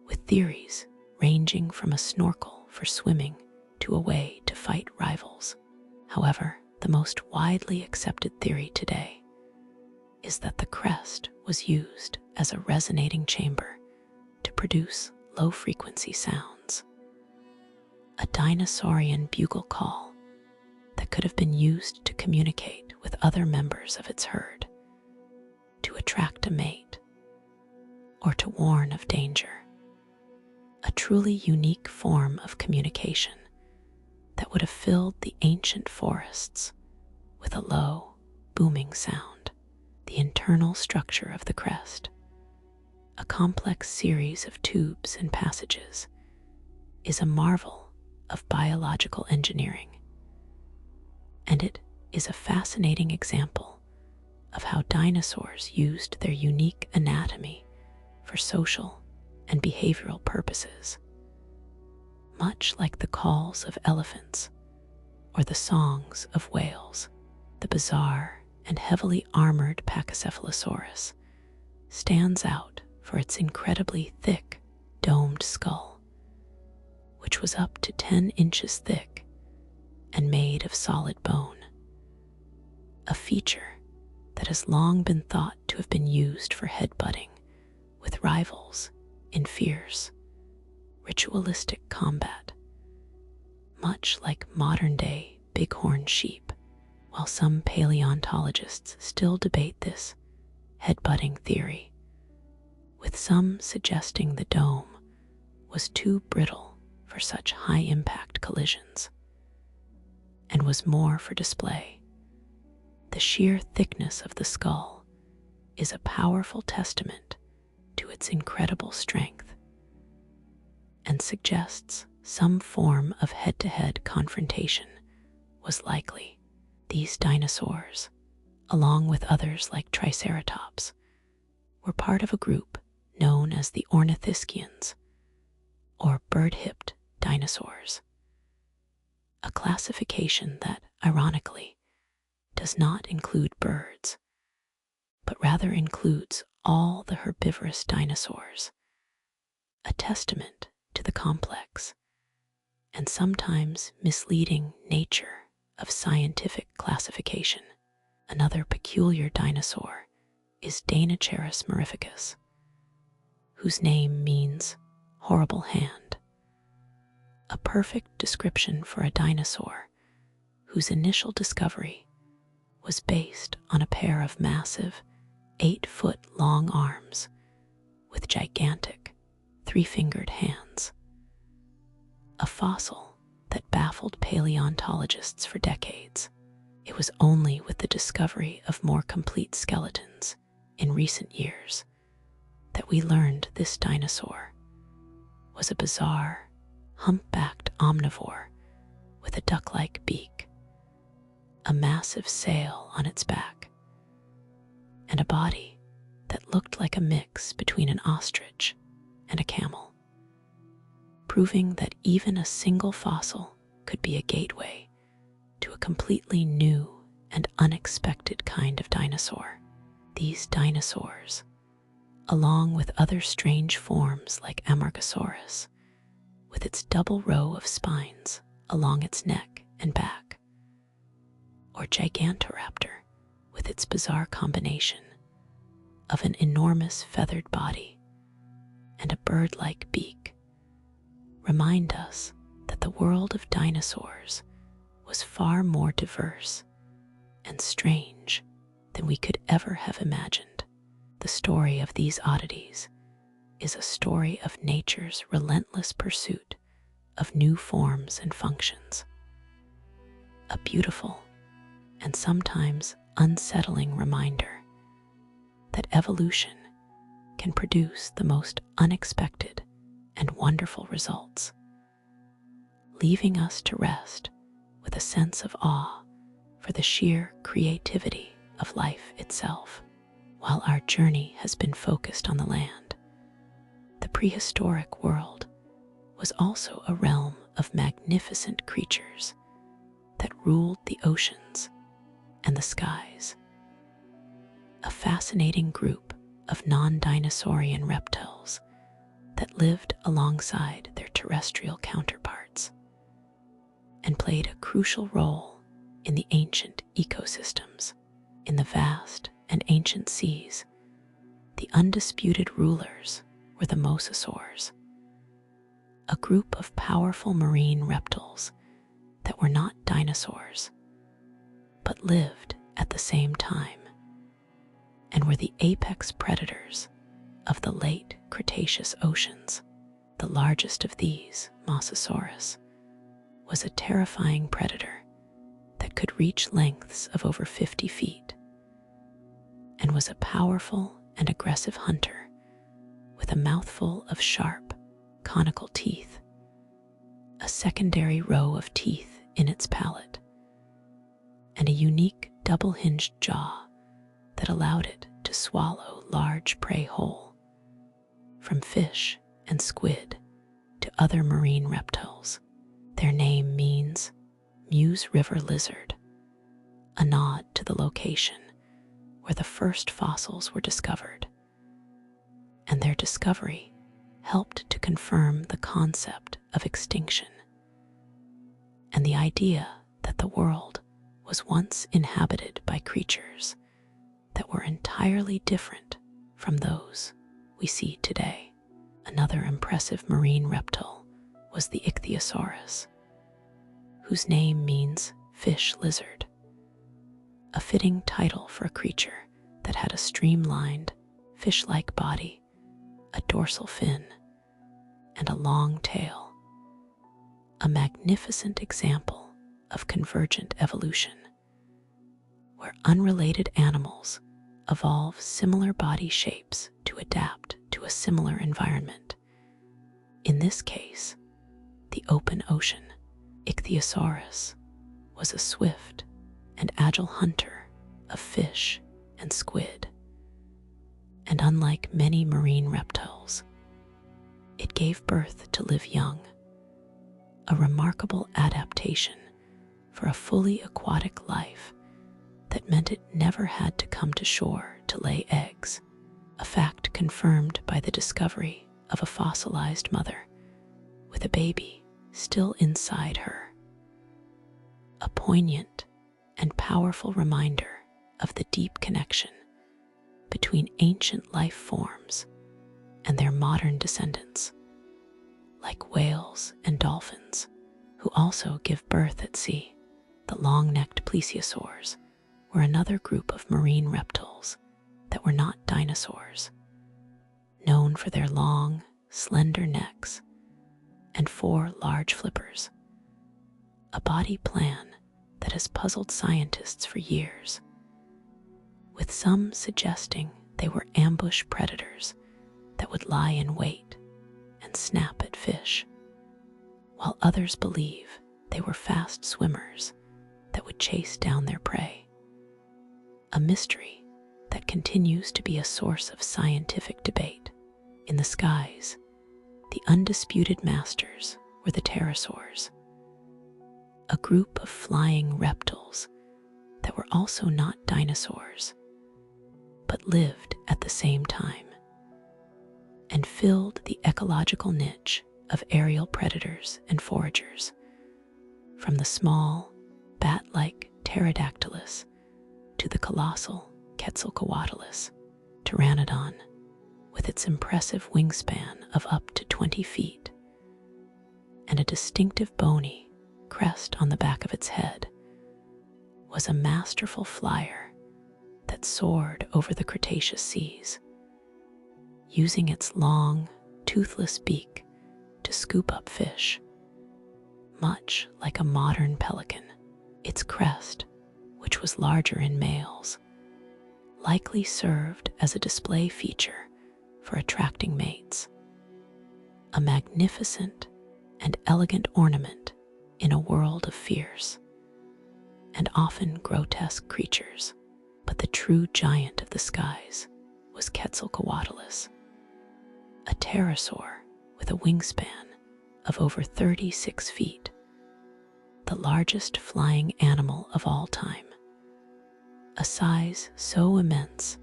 S1: with theories ranging from a snorkel for swimming to a way to fight rivals. However, the most widely accepted theory today is that the crest was used as a resonating chamber to produce low-frequency sounds, a dinosaurian bugle call that could have been used to communicate with other members of its herd, to attract a mate, or to warn of danger. A truly unique form of communication that would have filled the ancient forests with a low, booming sound. The internal structure of the crest, a complex series of tubes and passages, is a marvel of biological engineering, and it is a fascinating example of how dinosaurs used their unique anatomy for social and behavioral purposes, much like the calls of elephants or the songs of whales. The bizarre and heavily armored Pachycephalosaurus stands out for its incredibly thick, domed skull, which was up to 10 inches thick and made of solid bone, a feature that has long been thought to have been used for headbutting with rivals in fierce, ritualistic combat. much like modern-day bighorn sheep, while some paleontologists still debate this head-butting theory, with some suggesting the dome was too brittle for such high-impact collisions and was more for display. The sheer thickness of the skull is a powerful testament to its incredible strength and suggests some form of head-to-head confrontation was likely. These dinosaurs, along with others like Triceratops, were part of a group known as the Ornithischians, or bird-hipped dinosaurs, a classification that, ironically, does not include birds, but rather includes all the herbivorous dinosaurs, a testament to the complex and sometimes misleading nature of scientific classification. Another peculiar dinosaur is Dinoceras mirificus, whose name means horrible hand, a perfect description for a dinosaur whose initial discovery was based on a pair of massive 8-foot-long arms with gigantic 3-fingered hands, a fossil that baffled paleontologists for decades. It was only with the discovery of more complete skeletons in recent years that we learned this dinosaur was a bizarre, humpbacked omnivore with a duck-like beak, a massive sail on its back, and a body that looked like a mix between an ostrich and a camel, proving that even a single fossil could be a gateway to a completely new and unexpected kind of dinosaur. These dinosaurs, along with other strange forms like Amargasaurus, with its double row of spines along its neck and back, or Gigantoraptor with its bizarre combination of an enormous feathered body and a bird-like beak, remind us that the world of dinosaurs was far more diverse and strange than we could ever have imagined. The story of these oddities is a story of nature's relentless pursuit of new forms and functions, a beautiful and sometimes unsettling reminder that evolution can produce the most unexpected and wonderful results, leaving us to rest with a sense of awe for the sheer creativity of life itself. While our journey has been focused on the land, the prehistoric world was also a realm of magnificent creatures that ruled the oceans and the skies. A fascinating group of non-dinosaurian reptiles that lived alongside their terrestrial counterparts and played a crucial role in the ancient ecosystems. In the vast and ancient seas, the undisputed rulers were the mosasaurs, a group of powerful marine reptiles that were not dinosaurs, but lived at the same time, and were the apex predators of the late Cretaceous oceans. The largest of these, Mosasaurus, was a terrifying predator that could reach lengths of over 50 feet, and was a powerful and aggressive hunter with a mouthful of sharp, conical teeth, a secondary row of teeth in its palate, and a unique double-hinged jaw that allowed it to swallow large prey whole, from fish and squid to other marine reptiles. Their name means Meuse River lizard, a nod to the location where the first fossils were discovered, and their discovery helped to confirm the concept of extinction and the idea that the world was once inhabited by creatures that were entirely different from those we see today. Another impressive marine reptile was the Ichthyosaurus, whose name means fish lizard, a fitting title for a creature that had a streamlined, fish-like body, a dorsal fin, and a long tail. A magnificent example of convergent evolution, where unrelated animals evolve similar body shapes to adapt to a similar environment. In this case, the open ocean, Ichthyosaurus was a swift and agile hunter of fish and squid. And unlike many marine reptiles, it gave birth to live young, a remarkable adaptation for a fully aquatic life that meant it never had to come to shore to lay eggs, a fact confirmed by the discovery of a fossilized mother with a baby still inside her. A poignant and powerful reminder of the deep connection between ancient life forms and their modern descendants, like whales and dolphins, who also give birth at sea. The long-necked plesiosaurs were another group of marine reptiles that were not dinosaurs, known for their long, slender necks and 4 large flippers, a body plan that has puzzled scientists for years, with some suggesting they were ambush predators that would lie in wait and snap at fish, while others believe they were fast swimmers that would chase down their prey. A mystery that continues to be a source of scientific debate. In the skies, the undisputed masters were the pterosaurs, a group of flying reptiles that were also not dinosaurs, but lived at the same time, and filled the ecological niche of aerial predators and foragers, from the small, bat-like pterodactylus to the colossal Quetzalcoatlus pteranodon, with its impressive wingspan of up to 20 feet, and a distinctive bony crest on the back of its head, was a masterful flyer that soared over the Cretaceous seas, using its long, toothless beak to scoop up fish. Much like a modern pelican, its crest, which was larger in males, likely served as a display feature for attracting mates, a magnificent and elegant ornament in a world of fierce and often grotesque creatures. But the true giant of the skies was Quetzalcoatlus, a pterosaur with a wingspan of over 36 feet, the largest flying animal of all time, a size so immense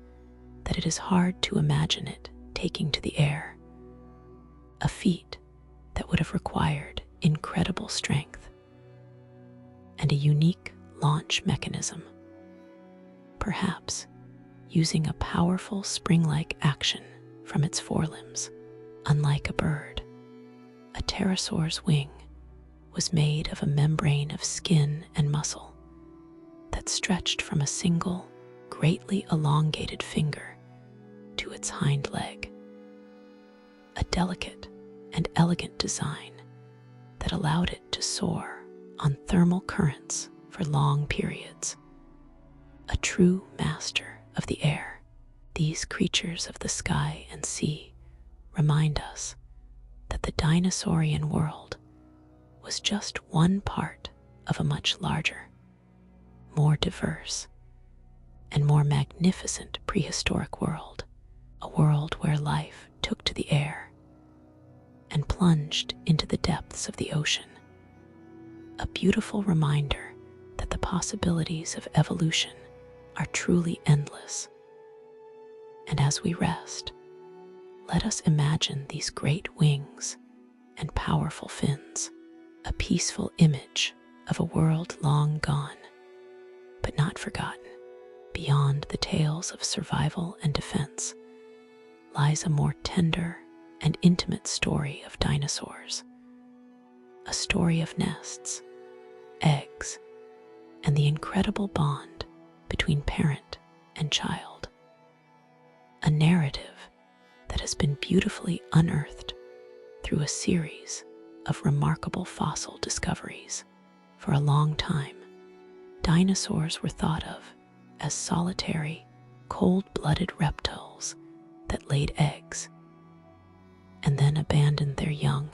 S1: that it is hard to imagine it taking to the air, a feat that would have required incredible strength and a unique launch mechanism, perhaps using a powerful spring-like action from its forelimbs. Unlike a bird, a pterosaur's wing was made of a membrane of skin and muscle that stretched from a single, greatly elongated finger to its hind leg, a delicate and elegant design that allowed it to soar on thermal currents for long periods. A true master of the air, these creatures of the sky and sea remind us that the dinosaurian world was just one part of a much larger, more diverse, and more magnificent prehistoric world, a world where life took to the air and plunged into the depths of the ocean, a beautiful reminder that the possibilities of evolution are truly endless. And as we rest, let us imagine these great wings and powerful fins, a peaceful image of a world long gone, but not forgotten. Beyond the tales of survival and defense lies a more tender and intimate story of dinosaurs, a story of nests eggs and the incredible bond between parent and child. A narrative that has been beautifully unearthed through a series of remarkable fossil discoveries. For a long time, dinosaurs were thought of as solitary, cold-blooded reptiles that laid eggs and then abandoned their young.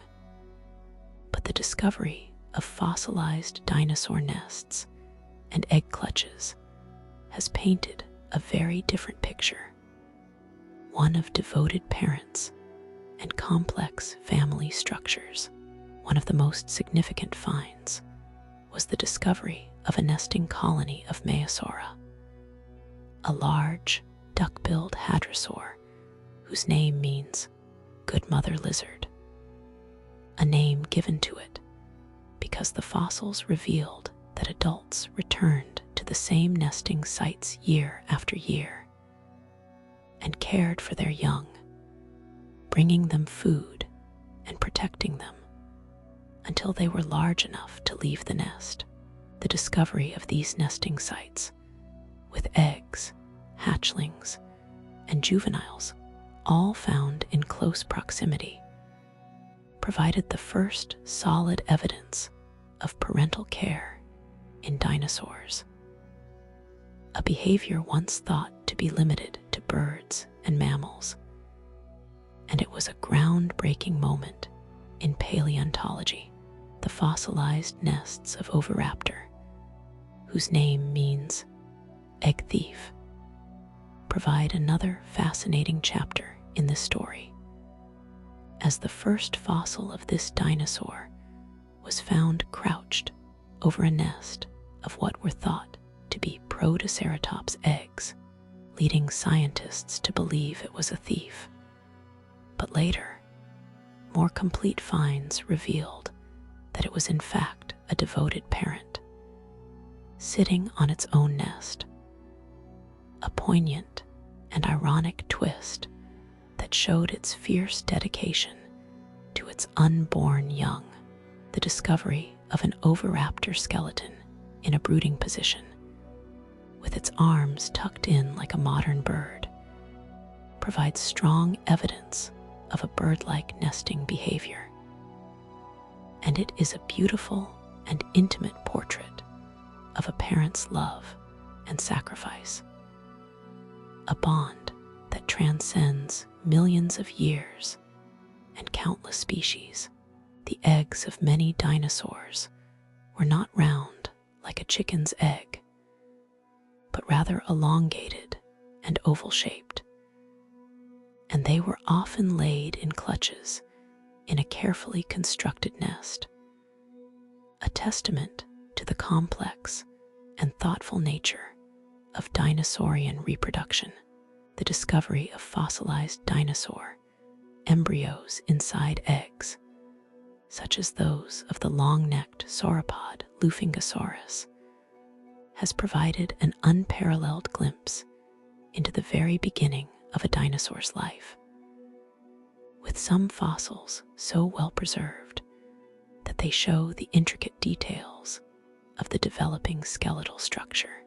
S1: But the discovery of fossilized dinosaur nests and egg clutches has painted a very different picture, one of devoted parents and complex family structures. One of the most significant finds was the discovery of a nesting colony of Maiasaura, a large, duck-billed hadrosaur whose name means good mother lizard, a name given to it because the fossils revealed that adults returned to the same nesting sites year after year and cared for their young, bringing them food and protecting them until they were large enough to leave the nest. The discovery of these nesting sites, with eggs, hatchlings, and juveniles all found in close proximity, provided the first solid evidence of parental care in dinosaurs, a behavior once thought to be limited to birds and mammals. And it was a groundbreaking moment in paleontology. The fossilized nests of Oviraptor, whose name means egg thief, provide another fascinating chapter in this story, as the first fossil of this dinosaur was found crouched over a nest of what were thought to be Protoceratops eggs, leading scientists to believe it was a thief. But later, more complete finds revealed that it was in fact a devoted parent, sitting on its own nest, a poignant and ironic twist that showed its fierce dedication to its unborn young. The discovery of an Oviraptor skeleton in a brooding position, with its arms tucked in like a modern bird, provides strong evidence of a bird-like nesting behavior. And it is a beautiful and intimate portrait of a parent's love and sacrifice, a bond that transcends millions of years and countless species. The eggs of many dinosaurs were not round like a chicken's egg, but rather elongated and oval-shaped, and they were often laid in clutches in a carefully constructed nest, a testament to the complex and thoughtful nature of dinosaurian reproduction. The discovery of fossilized dinosaur embryos inside eggs, such as those of the long-necked sauropod Lufingosaurus, has provided an unparalleled glimpse into the very beginning of a dinosaur's life, with some fossils so well preserved that they show the intricate details of the developing skeletal structure,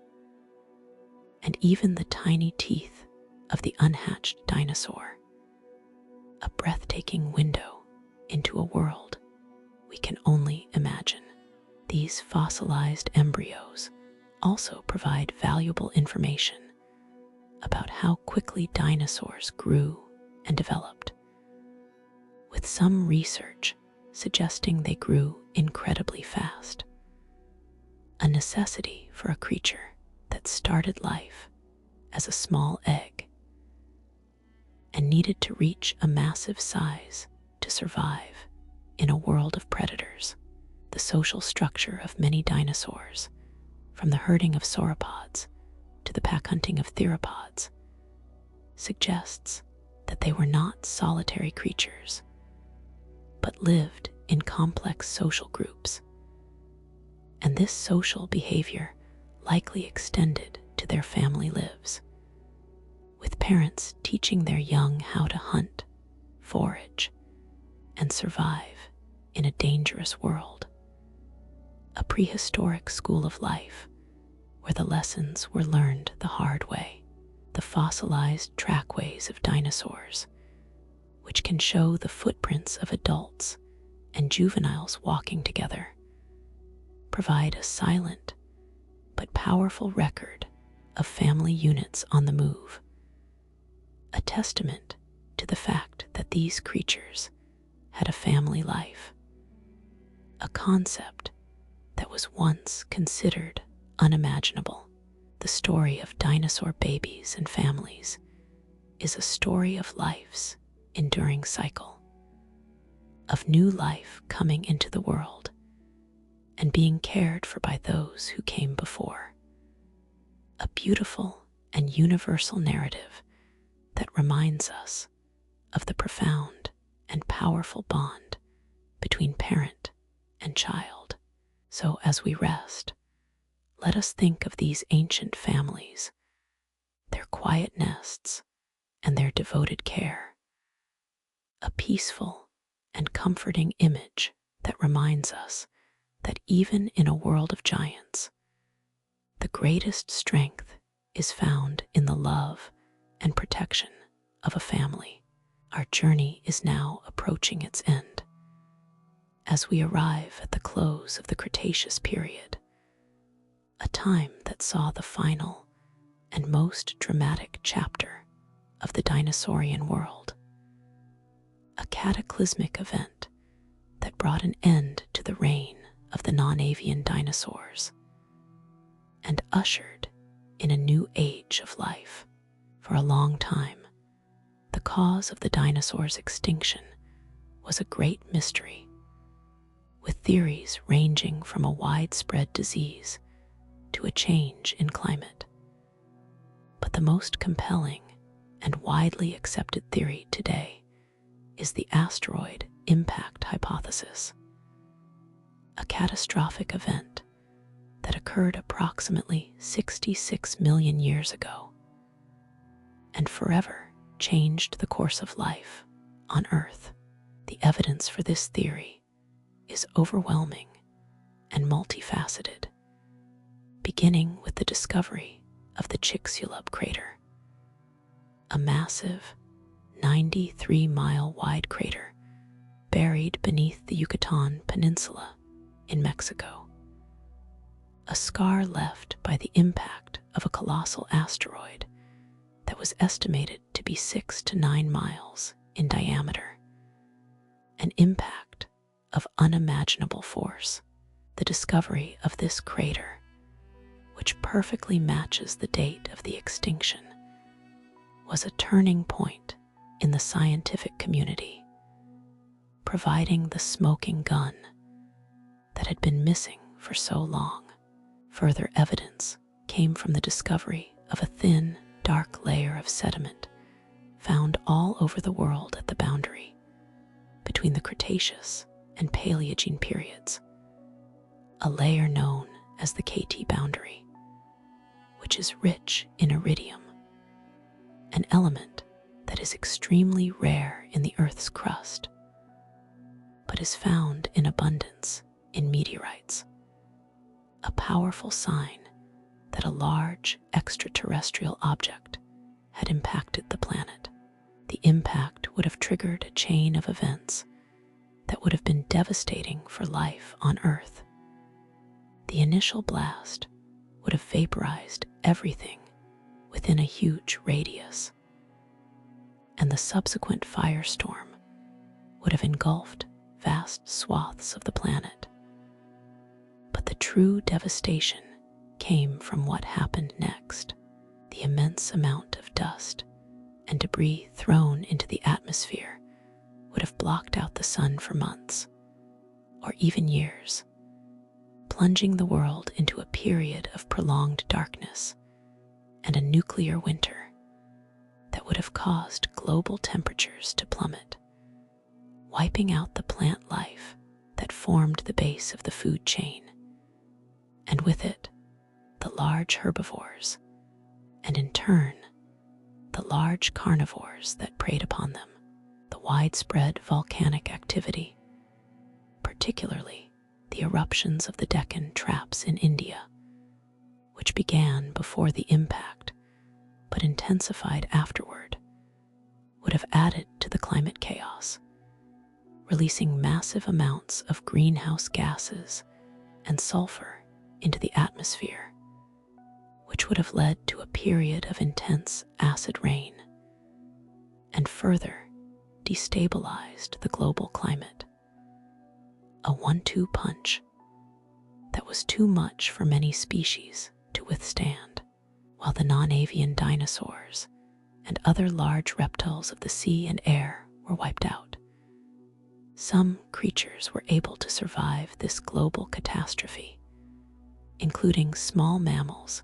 S1: and even the tiny teeth of the unhatched dinosaur, a breathtaking window into a world we can only imagine. These fossilized embryos also provide valuable information about how quickly dinosaurs grew and developed, with some research suggesting they grew incredibly fast, a necessity for a creature that started life as a small egg and needed to reach a massive size to survive in a world of predators. The social structure of many dinosaurs, from the herding of sauropods to the pack hunting of theropods, suggests that they were not solitary creatures, but lived in complex social groups. And this social behavior likely extended to their family lives, with parents teaching their young how to hunt, forage, and survive in a dangerous world. a prehistoric school of life where the lessons were learned the hard way. The fossilized trackways of dinosaurs, which can show the footprints of adults and juveniles walking together, provide a silent but powerful record of family units on the move, a testament to the fact that these creatures had a family life, a concept that was once considered unimaginable. The story of dinosaur babies and families is a story of life's enduring cycle, of new life coming into the world and being cared for by those who came before. A beautiful and universal narrative that reminds us of the profound and powerful bond between parent and child. So as we rest, let us think of these ancient families, their quiet nests, and their devoted care. A peaceful and comforting image that reminds us that even in a world of giants, the greatest strength is found in the love and protection of a family. Our journey is now approaching its end. As we arrive at the close of the Cretaceous period, a time that saw the final and most dramatic chapter of the dinosaurian world, a cataclysmic event that brought an end to the reign of the non-avian dinosaurs and ushered in a new age of life. For a long time, the cause of the dinosaurs' extinction was a great mystery, with theories ranging from a widespread disease to a change in climate. But the most compelling and widely accepted theory today is the asteroid impact hypothesis, a catastrophic event that occurred approximately 66 million years ago and forever changed the course of life on Earth. The evidence for this theory is overwhelming and multifaceted, beginning with the discovery of the Chicxulub crater, a massive 93-mile wide crater buried beneath the Yucatan Peninsula in Mexico. A scar left by the impact of a colossal asteroid that was estimated to be 6 to 9 miles in diameter. An impact of unimaginable force. The discovery of this crater, which perfectly matches the date of the extinction, was a turning point in the scientific community, providing the smoking gun that had been missing for so long. Further evidence came from the discovery of a thin, dark layer of sediment found all over the world at the boundary between the Cretaceous and Paleogene periods, a layer known as the KT boundary, which is rich in iridium, an element that is extremely rare in the Earth's crust, but is found in abundance in meteorites, a powerful sign that a large extraterrestrial object had impacted the planet. The impact would have triggered a chain of events that would have been devastating for life on Earth. The initial blast would have vaporized everything within a huge radius, and the subsequent firestorm would have engulfed vast swaths of the planet. But the true devastation came from what happened next. The immense amount of dust and debris thrown into the atmosphere would have blocked out the sun for months, or even years, plunging the world into a period of prolonged darkness and a nuclear winter that would have caused global temperatures to plummet, wiping out the plant life that formed the base of the food chain, and with it, the large herbivores, and in turn, the large carnivores that preyed upon them. The widespread volcanic activity, particularly the eruptions of the Deccan traps in India, which began before the impact but intensified afterward, would have added to the climate chaos, releasing massive amounts of greenhouse gases and sulfur into the atmosphere, which would have led to a period of intense acid rain and further destabilized the global climate. A 1-2 punch that was too much for many species to withstand, while the non-avian dinosaurs and other large reptiles of the sea and air were wiped out. Some creatures were able to survive this global catastrophe, including small mammals,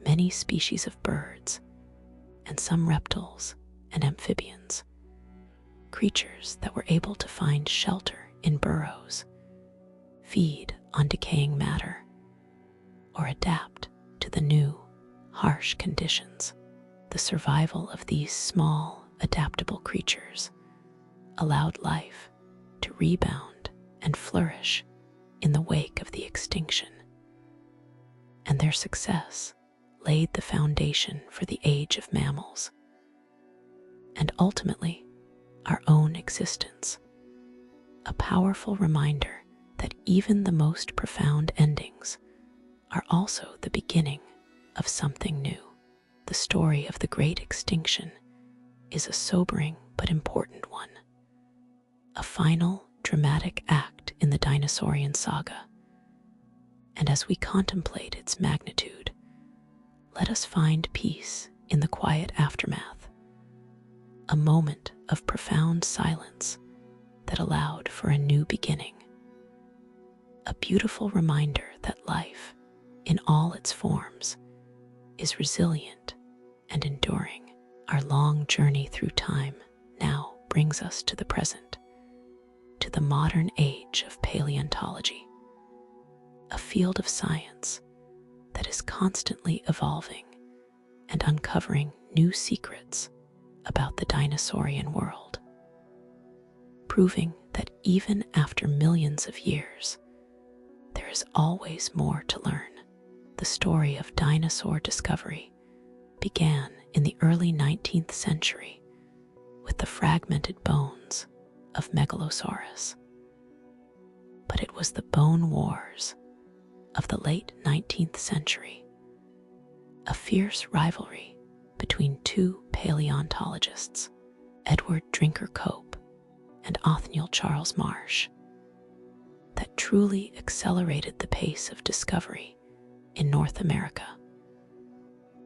S1: many species of birds, and some reptiles and amphibians, creatures that were able to find shelter in burrows, feed on decaying matter, or adapt to the new, harsh conditions. The survival of these small, adaptable creatures allowed life to rebound and flourish in the wake of the extinction, and their success laid the foundation for the age of mammals, and ultimately our own existence, a powerful reminder that even the most profound endings are also the beginning of something new. The story of the Great Extinction is a sobering but important one, a final dramatic act in the dinosaurian saga. And as we contemplate its magnitude, let us find peace in the quiet aftermath, a moment of profound silence that allowed for a new beginning, a beautiful reminder that life, in all its forms, is resilient and enduring. Our long journey through time now brings us to the present, to the modern age of paleontology, a field of science that is constantly evolving and uncovering new secrets about the dinosaurian world, proving that even after millions of years, there is always more to learn. The story of dinosaur discovery began in the early 19th century with the fragmented bones of Megalosaurus. But it was the bone wars of the late 19th century, a fierce rivalry between two paleontologists, Edward Drinker Cope and Othniel Charles Marsh, that truly accelerated the pace of discovery in North America,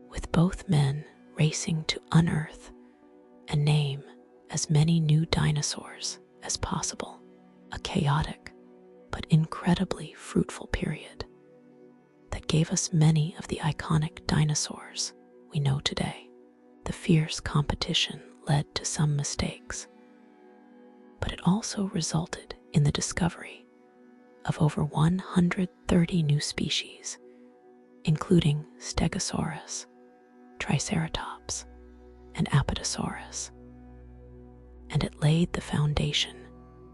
S1: with both men racing to unearth and name as many new dinosaurs as possible, a chaotic but incredibly fruitful period that gave us many of the iconic dinosaurs we know today. The fierce competition led to some mistakes, but it also resulted in the discovery of over 130 new species, including Stegosaurus, Triceratops, and Apatosaurus, and it laid the foundation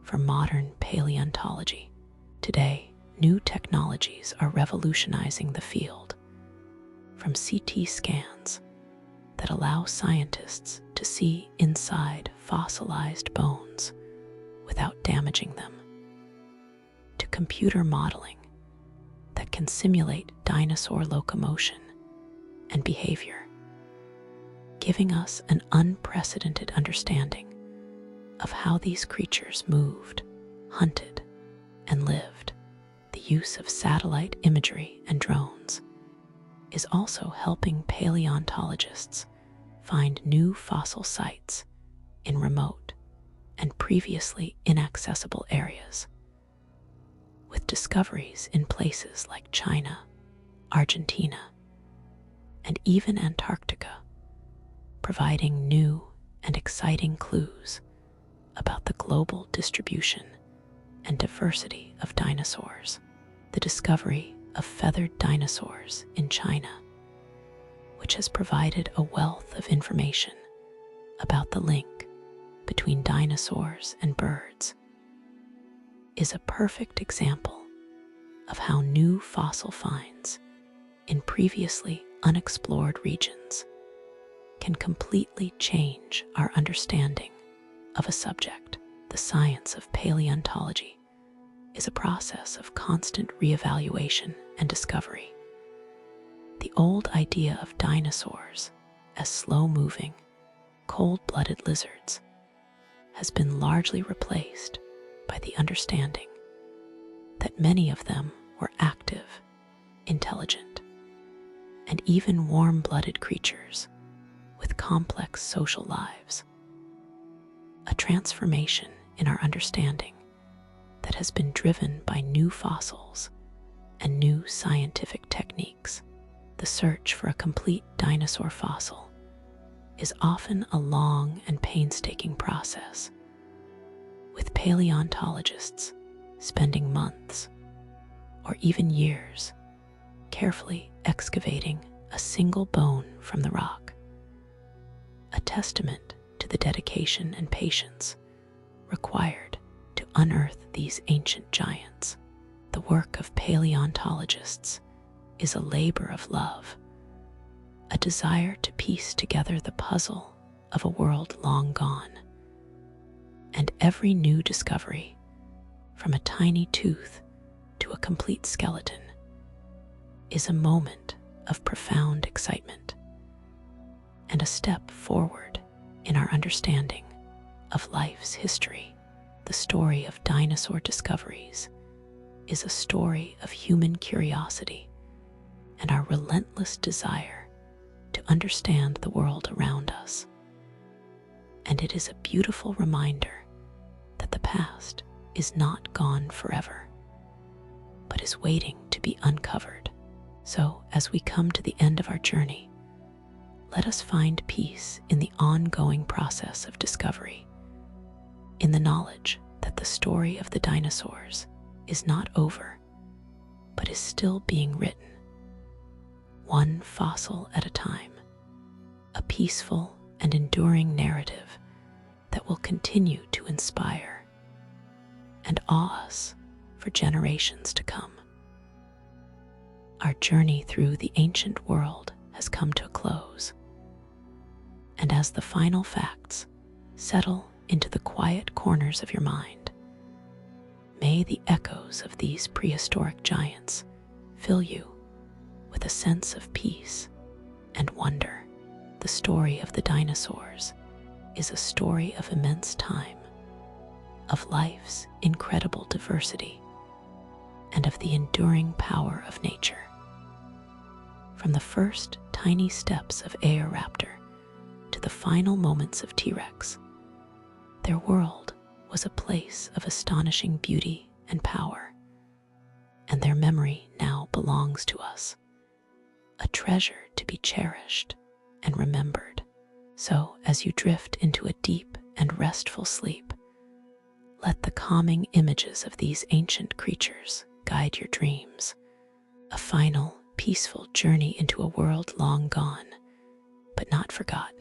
S1: for modern paleontology. Today, new technologies are revolutionizing the field, from CT scans that allow scientists to see inside fossilized bones without damaging them, to computer modeling that can simulate dinosaur locomotion and behavior, giving us an unprecedented understanding of how these creatures moved, hunted, and lived. The use of satellite imagery and drones is also helping paleontologists find new fossil sites in remote and previously inaccessible areas, with discoveries in places like China, Argentina, and even Antarctica, providing new and exciting clues about the global distribution and diversity of dinosaurs. The discovery of feathered dinosaurs in China, which has provided a wealth of information about the link between dinosaurs and birds, is a perfect example of how new fossil finds in previously unexplored regions can completely change our understanding of a subject. The science of paleontology is a process of constant reevaluation and discovery. The old idea of dinosaurs as slow-moving, cold-blooded lizards has been largely replaced by the understanding that many of them were active, intelligent, and even warm-blooded creatures with complex social lives. A transformation in our understanding that has been driven by new fossils and new scientific techniques. The search for a complete dinosaur fossil is often a long and painstaking process, with paleontologists spending months or even years carefully excavating a single bone from the rock, a testament to the dedication and patience required to unearth these ancient giants. The work of paleontologists is a labor of love, a desire to piece together the puzzle of a world long gone. And every new discovery, from a tiny tooth to a complete skeleton, is a moment of profound excitement and a step forward in our understanding of life's history. The story of dinosaur discoveries is a story of human curiosity and our relentless desire to understand the world around us. And it is a beautiful reminder that the past is not gone forever, but is waiting to be uncovered. So, as we come to the end of our journey, let us find peace in the ongoing process of discovery, in the knowledge that the story of the dinosaurs is not over, but is still being written, one fossil at a time, a peaceful and enduring narrative that will continue to inspire and awe us for generations to come. Our journey through the ancient world has come to a close, and as the final facts settle into the quiet corners of your mind, may the echoes of these prehistoric giants fill you with a sense of peace and wonder. The story of the dinosaurs is a story of immense time, of life's incredible diversity, and of the enduring power of nature. From the first tiny steps of Aeoraptor to the final moments of T-Rex, their world was a place of astonishing beauty and power, and their memory now belongs to us, a treasure to be cherished and remembered. So, as you drift into a deep and restful sleep, let the calming images of these ancient creatures guide your dreams, a final, peaceful journey into a world long gone, but not forgotten.